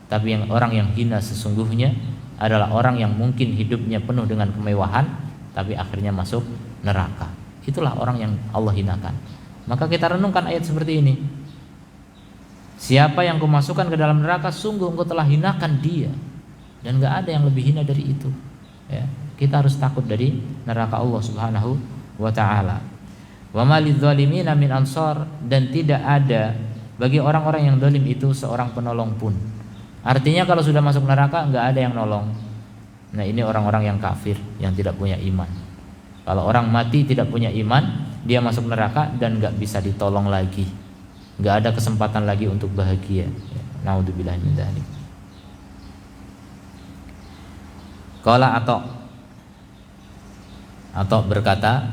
Tapi orang yang hina sesungguhnya adalah orang yang mungkin hidupnya penuh dengan kemewahan, tapi akhirnya masuk neraka. Itulah orang yang Allah hinakan. Maka kita renungkan ayat seperti ini. Siapa yang kau masukkan ke dalam neraka, sungguh engkau telah hinakan dia. Dan gak ada yang lebih hina dari itu, ya. Kita harus takut dari neraka Allah Subhanahu wa ta'ala. Wa ma lidzalimina min ansar, dan tidak ada bagi orang-orang yang zalim itu seorang penolong pun. Artinya kalau sudah masuk neraka gak ada yang nolong. Nah, ini orang-orang yang kafir, yang tidak punya iman. Kalau orang mati tidak punya iman, dia masuk neraka dan gak bisa ditolong lagi, gak ada kesempatan lagi untuk bahagia. Naudzubillah min dzalik. Qala Atha berkata,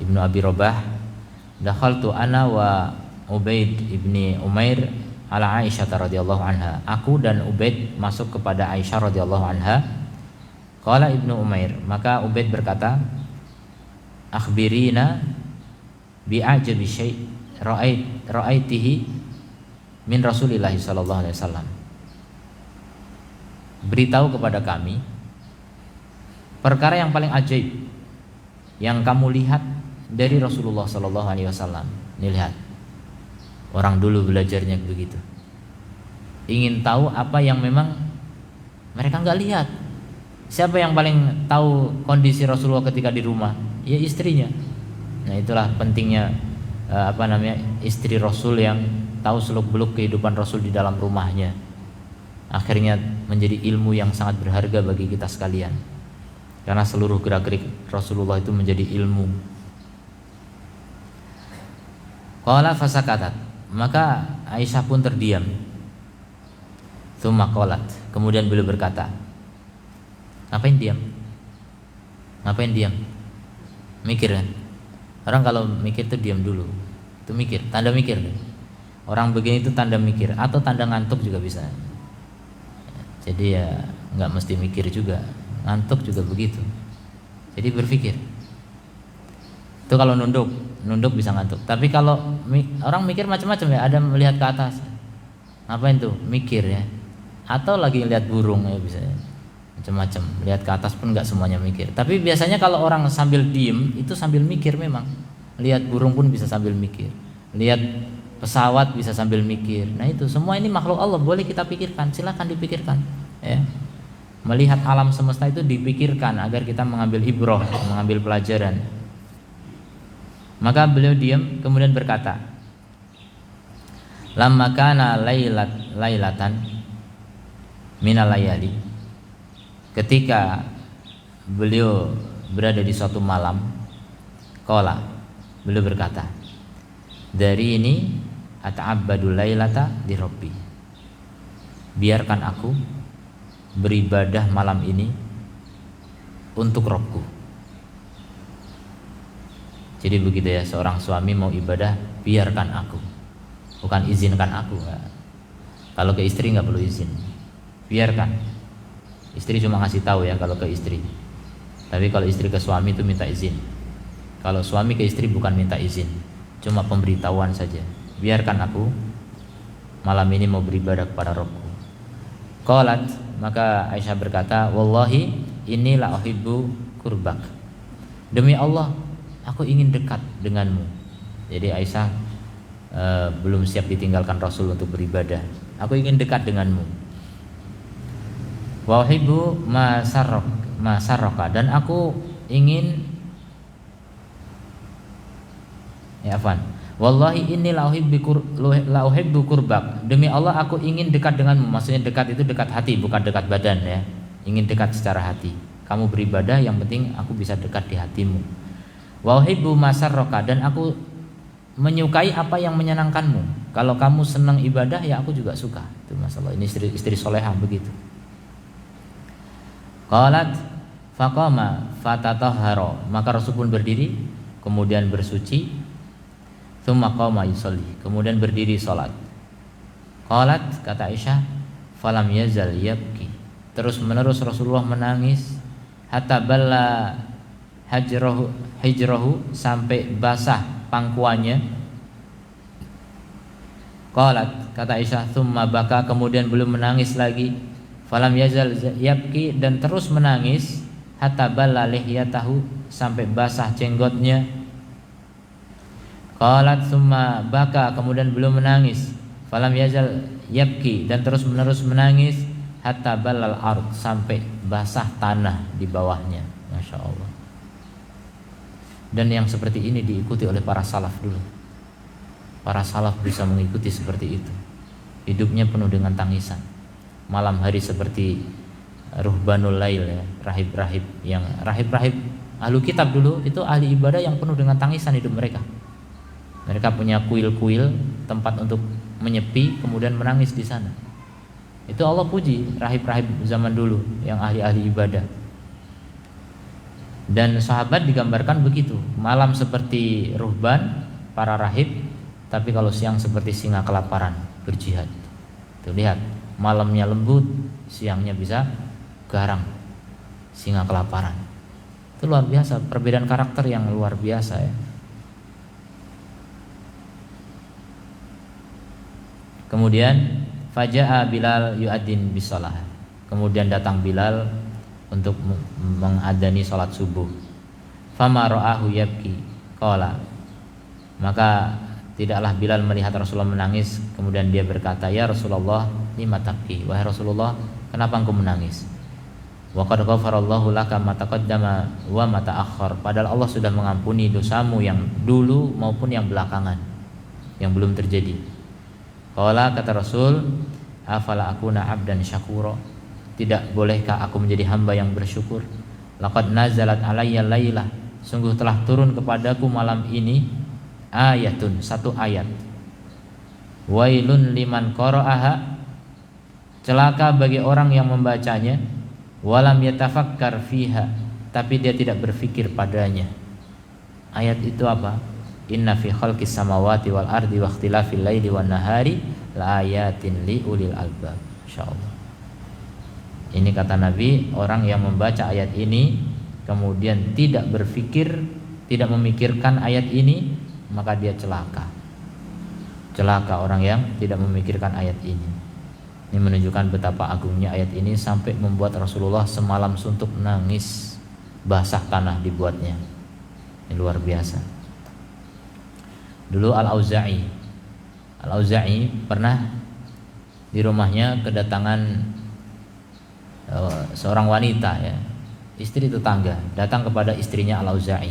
Ibnu Abi Robah, dakhaltu ana wa Ubaid ibni Umair ala Aisyah radhiyallahu anha. Aku dan Ubaid masuk kepada Aisyah radhiyallahu anha. Qala Ibnu Umair, maka Ubaid berkata, akhbirina bi ajabi syai' ra'aitihi min Rasulillah sallallahu alaihi wasallam. Beritahu kepada kami perkara yang paling ajaib yang kamu lihat dari Rasulullah sallallahu alaihi wasallam. Ini lihat, orang dulu belajarnya begitu, ingin tahu apa yang memang mereka nggak lihat. Siapa yang paling tahu kondisi Rasulullah ketika di rumah? Ya, istrinya. Nah, itulah pentingnya istri Rasul yang tahu seluk-beluk kehidupan Rasul di dalam rumahnya. Akhirnya menjadi ilmu yang sangat berharga bagi kita sekalian, karena seluruh gerak-gerik Rasulullah itu menjadi ilmu. Qala fasakatat, maka Aisyah pun terdiam. Tsumma qalat, kemudian beliau berkata, ngapain diam? Ngapain diam? Mikir kan? Orang kalau mikir itu diam dulu. Itu mikir, tanda mikir. Orang begini itu tanda mikir, atau tanda ngantuk juga bisa. Jadi ya nggak mesti mikir juga, ngantuk juga begitu. Jadi berpikir. Itu kalau nunduk bisa ngantuk. Tapi kalau orang mikir macam-macam ya, ada melihat ke atas. Ngapain tuh? Mikir ya. Atau lagi lihat burung ya, bisa macam-macam. Lihat ke atas pun nggak semuanya mikir. Tapi biasanya kalau orang sambil diem itu sambil mikir memang. Lihat burung pun bisa sambil mikir. Lihat pesawat bisa sambil mikir. Nah, itu semua ini makhluk Allah, boleh kita pikirkan, silakan dipikirkan, ya. Melihat alam semesta itu dipikirkan agar kita mengambil ibrah, mengambil pelajaran. Maka beliau diam kemudian berkata, lamma kana lailatan minal layali, ketika beliau berada di suatu malam, qala, beliau berkata, dari ini ata'abbadu lailata di Rabbi, biarkan aku beribadah malam ini untuk Rabbku. Jadi begitu ya, seorang suami mau ibadah, biarkan aku, bukan izinkan aku. Kalau ke istri nggak perlu izin, biarkan. Istri cuma ngasih tahu ya kalau ke istri. Tapi kalau istri ke suami itu minta izin. Kalau suami ke istri bukan minta izin, cuma pemberitahuan saja. Biarkan aku malam ini mau beribadah kepada Rabbku. Qalat, maka Aisyah berkata, wallahi inni la uhibbu qurbak, demi Allah aku ingin dekat denganmu. Jadi Aisyah belum siap ditinggalkan Rasul untuk beribadah. Aku ingin dekat denganmu. Wa uhibbu ma sarraka, dan aku ingin wallahi inni la uhibbu qurbak, demi Allah aku ingin dekat denganmu. Maksudnya dekat itu dekat hati, bukan dekat badan ya. Ingin dekat secara hati. Kamu beribadah, yang penting aku bisa dekat di hatimu. Wa uhibbu ma sarraka, dan aku menyukai apa yang menyenangkanmu. Kalau kamu senang ibadah, ya aku juga suka. Itu masalah. Ini istri solehah begitu. Qalat faqama fatatahhara, maka Rasul pun berdiri kemudian bersuci. Tsumma qama yusalli, kemudian berdiri salat. Qalat, kata Aisyah, falam yazal yabki, terus menerus Rasulullah menangis, hatta balla hijrahu, sampai basah pangkuannya. Qalat, kata Aisyah, tsumma baka, kemudian belum menangis lagi, falam yazal yabki, dan terus menangis, hatta balla lihyatahu, sampai basah jenggotnya. Qalat, tsumma baka, kemudian belum menangis, falam yazal yabki, dan terus menerus menangis, hatta ballal ard, sampai basah tanah di bawahnya. Masya Allah. Dan yang seperti ini diikuti oleh para salaf dulu. Para salaf bisa mengikuti seperti itu. Hidupnya penuh dengan tangisan. Malam hari seperti ruhbanul lail, ya, rahib-rahib ahlu kitab dulu itu ahli ibadah yang penuh dengan tangisan hidup mereka. Mereka punya kuil-kuil, tempat untuk menyepi, kemudian menangis di sana. Itu Allah puji rahib-rahib zaman dulu yang ahli-ahli ibadah. Dan sahabat digambarkan begitu, malam seperti ruhban, para rahib, tapi kalau siang seperti singa kelaparan berjihad. Tuh lihat, malamnya lembut, siangnya bisa garang, singa kelaparan. Itu luar biasa, perbedaan karakter yang luar biasa, ya. Kemudian faja'a Bilal yu'adzin bisalah. Kemudian datang Bilal untuk mengadani salat subuh. Fama ra'ahu yabki qala. Maka tidaklah Bilal melihat Rasulullah menangis, kemudian dia berkata, "Ya Rasulullah, lima tabki?" Wahai Rasulullah, kenapa engkau menangis? Wa qad ghafarallahu laka ma taqaddama wa ma ta'akhkhar. Padahal Allah sudah mengampuni dosamu yang dulu maupun yang belakangan, yang belum terjadi. Qala, kata Rasul, afala akuna abdan syakura, tidak bolehkah aku menjadi hamba yang bersyukur? Laqad nazalat alayya lailah, sungguh telah turun kepadaku malam ini ayatun, satu ayat. Wailun liman qara'aha, celaka bagi orang yang membacanya, walam yatafakkar fiha, tapi dia tidak berfikir padanya. Ayat itu apa? Inna fi khalqis samawati wal ardi wa ikhtilafil laili wan nahari laayatin li ulil albab. Insyaallah. Ini kata Nabi, orang yang membaca ayat ini kemudian tidak berfikir, tidak memikirkan ayat ini, maka dia celaka. Celaka orang yang tidak memikirkan ayat ini. Ini menunjukkan betapa agungnya ayat ini sampai membuat Rasulullah semalam suntuk nangis, basah tanah dibuatnya. Ini luar biasa. Dulu Al-Auza'i pernah di rumahnya kedatangan seorang wanita, ya, istri tetangga, datang kepada istrinya Al-Auza'i.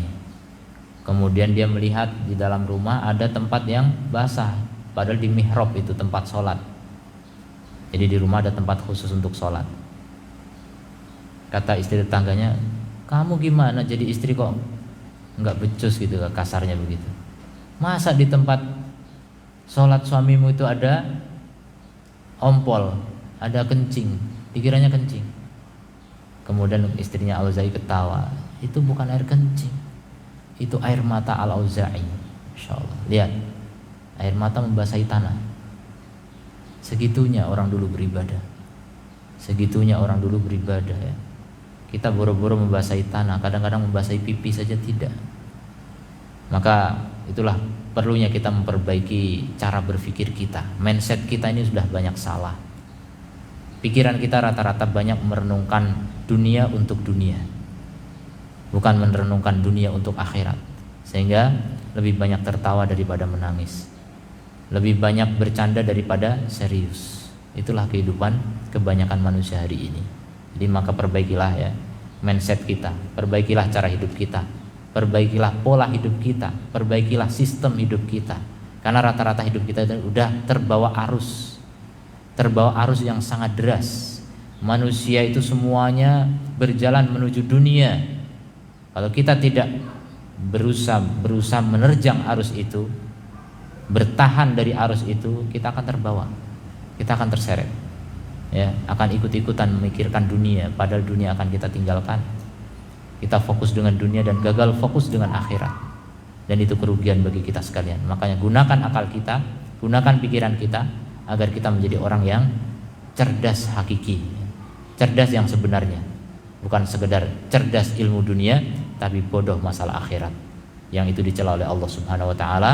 Kemudian dia melihat di dalam rumah ada tempat yang basah, padahal di mihrab itu tempat sholat. Jadi di rumah ada tempat khusus untuk sholat. Kata istri tetangganya, kamu gimana jadi istri kok nggak becus gitu, kasarnya begitu. Masa di tempat sholat suamimu itu ada ompol, ada kencing, dikiranya kencing. Kemudian istrinya Al-Auza'i ketawa, itu bukan air kencing, itu air mata Al-Auza'i. Masya Allah, lihat, air mata membasahi tanah. Segitunya orang dulu beribadah, segitunya orang dulu beribadah, ya. Kita boro-boro membasahi tanah, kadang-kadang membasahi pipi saja tidak. Maka itulah perlunya kita memperbaiki cara berpikir kita. Mindset kita ini sudah banyak salah. Pikiran kita rata-rata banyak merenungkan dunia untuk dunia, bukan merenungkan dunia untuk akhirat. Sehingga lebih banyak tertawa daripada menangis, lebih banyak bercanda daripada serius. Itulah kehidupan kebanyakan manusia hari ini. Jadi maka perbaikilah, ya, mindset kita, perbaikilah cara hidup kita, perbaikilah pola hidup kita, perbaikilah sistem hidup kita. Karena rata-rata hidup kita udah terbawa arus yang sangat deras. Manusia itu semuanya berjalan menuju dunia. Kalau kita tidak berusaha menerjang arus itu, bertahan dari arus itu, kita akan terbawa, kita akan terseret, ya, akan ikut-ikutan memikirkan dunia, padahal dunia akan kita tinggalkan. Kita fokus dengan dunia dan gagal fokus dengan akhirat. dan itu kerugian bagi kita sekalian. Makanya gunakan akal kita, gunakan pikiran kita agar kita menjadi orang yang cerdas hakiki, cerdas yang sebenarnya, bukan sekedar cerdas ilmu dunia tapi bodoh masalah akhirat, yang itu dicela oleh Allah Subhanahu wa taala.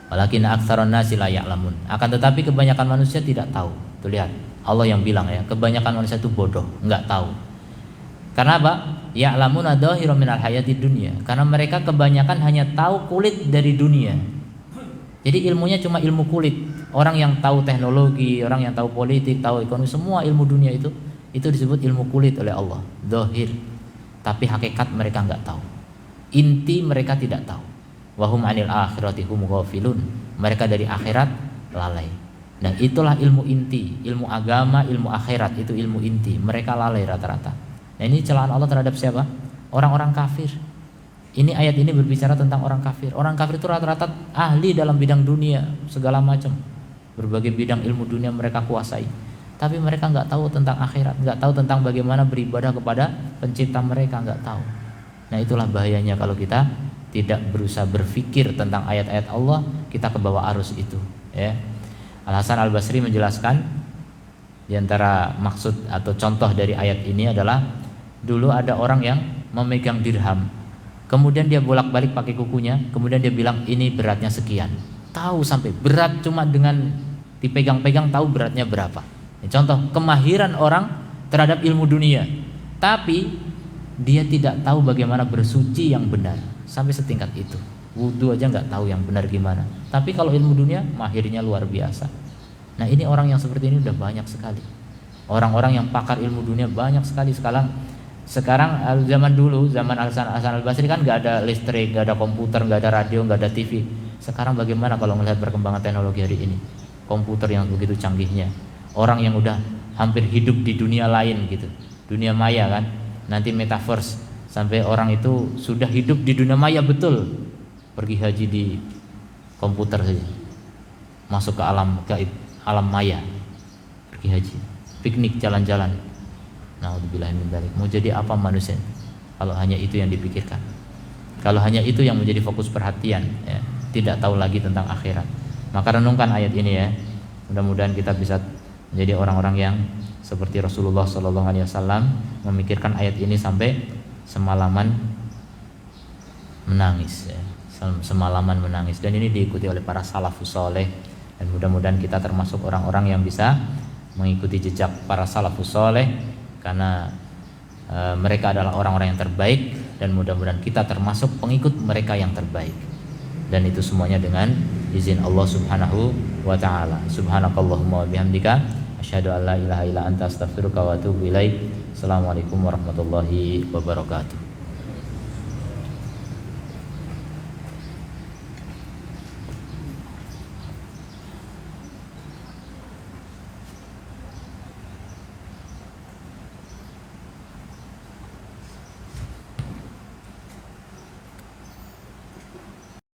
Walakin aktsaron nasi la ya'lamun. Akan tetapi kebanyakan manusia tidak tahu. Tuh lihat, Allah yang bilang ya, kebanyakan manusia itu bodoh, enggak tahu. Karena apa? Ya'lamuna dhahiran minal hayatid dunya. Karena mereka kebanyakan hanya tahu kulit dari dunia. Jadi ilmunya cuma ilmu kulit. Orang yang tahu teknologi, orang yang tahu politik, tahu ekonomi, semua ilmu dunia itu disebut ilmu kulit oleh Allah, dhahir. Tapi hakikat mereka enggak tahu. Inti mereka tidak tahu. Wahum 'anil akhirati hum ghafilun. Mereka dari akhirat lalai. Dan itulah ilmu inti, ilmu agama, ilmu akhirat itu ilmu inti. Mereka lalai rata-rata. Nah, ini celaan Allah terhadap siapa? Orang-orang kafir. Ini ayat ini berbicara tentang orang kafir. Orang kafir itu rata-rata ahli dalam bidang dunia, segala macam. Berbagai bidang ilmu dunia mereka kuasai. Tapi mereka nggak tahu tentang akhirat, nggak tahu tentang bagaimana beribadah kepada pencipta mereka, nggak tahu. Nah, itulah bahayanya kalau kita tidak berusaha berpikir tentang ayat-ayat Allah, kita ke bawah arus itu. Ya. Al Hasan Al Basri menjelaskan di antara maksud atau contoh dari ayat ini adalah dulu ada orang yang memegang dirham, kemudian dia bolak-balik pakai kukunya, kemudian dia bilang ini beratnya sekian. Tahu sampai berat cuma dengan dipegang-pegang tahu beratnya berapa. Ini contoh kemahiran orang terhadap ilmu dunia, tapi dia tidak tahu bagaimana bersuci yang benar. Sampai setingkat itu. Wudu aja nggak tahu yang benar gimana. Tapi kalau ilmu dunia mahirnya luar biasa. Nah, ini orang yang seperti ini udah banyak sekali. Orang-orang yang pakar ilmu dunia banyak sekali sekarang zaman dulu, zaman Al Hasan Al Basri kan nggak ada listrik, nggak ada komputer, nggak ada radio, nggak ada TV. Sekarang bagaimana kalau melihat perkembangan teknologi hari ini? Komputer yang begitu canggihnya, orang yang udah hampir hidup di dunia lain gitu, dunia maya kan, nanti metaverse, sampai orang itu sudah hidup di dunia maya betul, pergi haji di komputer saja, masuk ke alam gaib, alam maya, pergi haji, piknik, jalan-jalan. Naudzubillah min dzalik. Mau jadi apa manusia kalau hanya itu yang dipikirkan, kalau hanya itu yang menjadi fokus perhatian ya, tidak tahu lagi tentang akhirat. Maka renungkan ayat ini ya, mudah-mudahan kita bisa menjadi orang-orang yang seperti Rasulullah SAW memikirkan ayat ini sampai semalaman menangis ya. Semalaman menangis, dan ini diikuti oleh para salafus saleh, dan mudah-mudahan kita termasuk orang-orang yang bisa mengikuti jejak para salafus saleh, karena mereka adalah orang-orang yang terbaik, dan mudah-mudahan kita termasuk pengikut mereka yang terbaik. Dan itu semuanya dengan izin Allah Subhanahu wa taala. Subhanakallahumma wa bihamdika asyhadu an la ilaha illa anta astaghfiruka wa atubu ilaik. Assalamualaikum warahmatullahi wabarakatuh.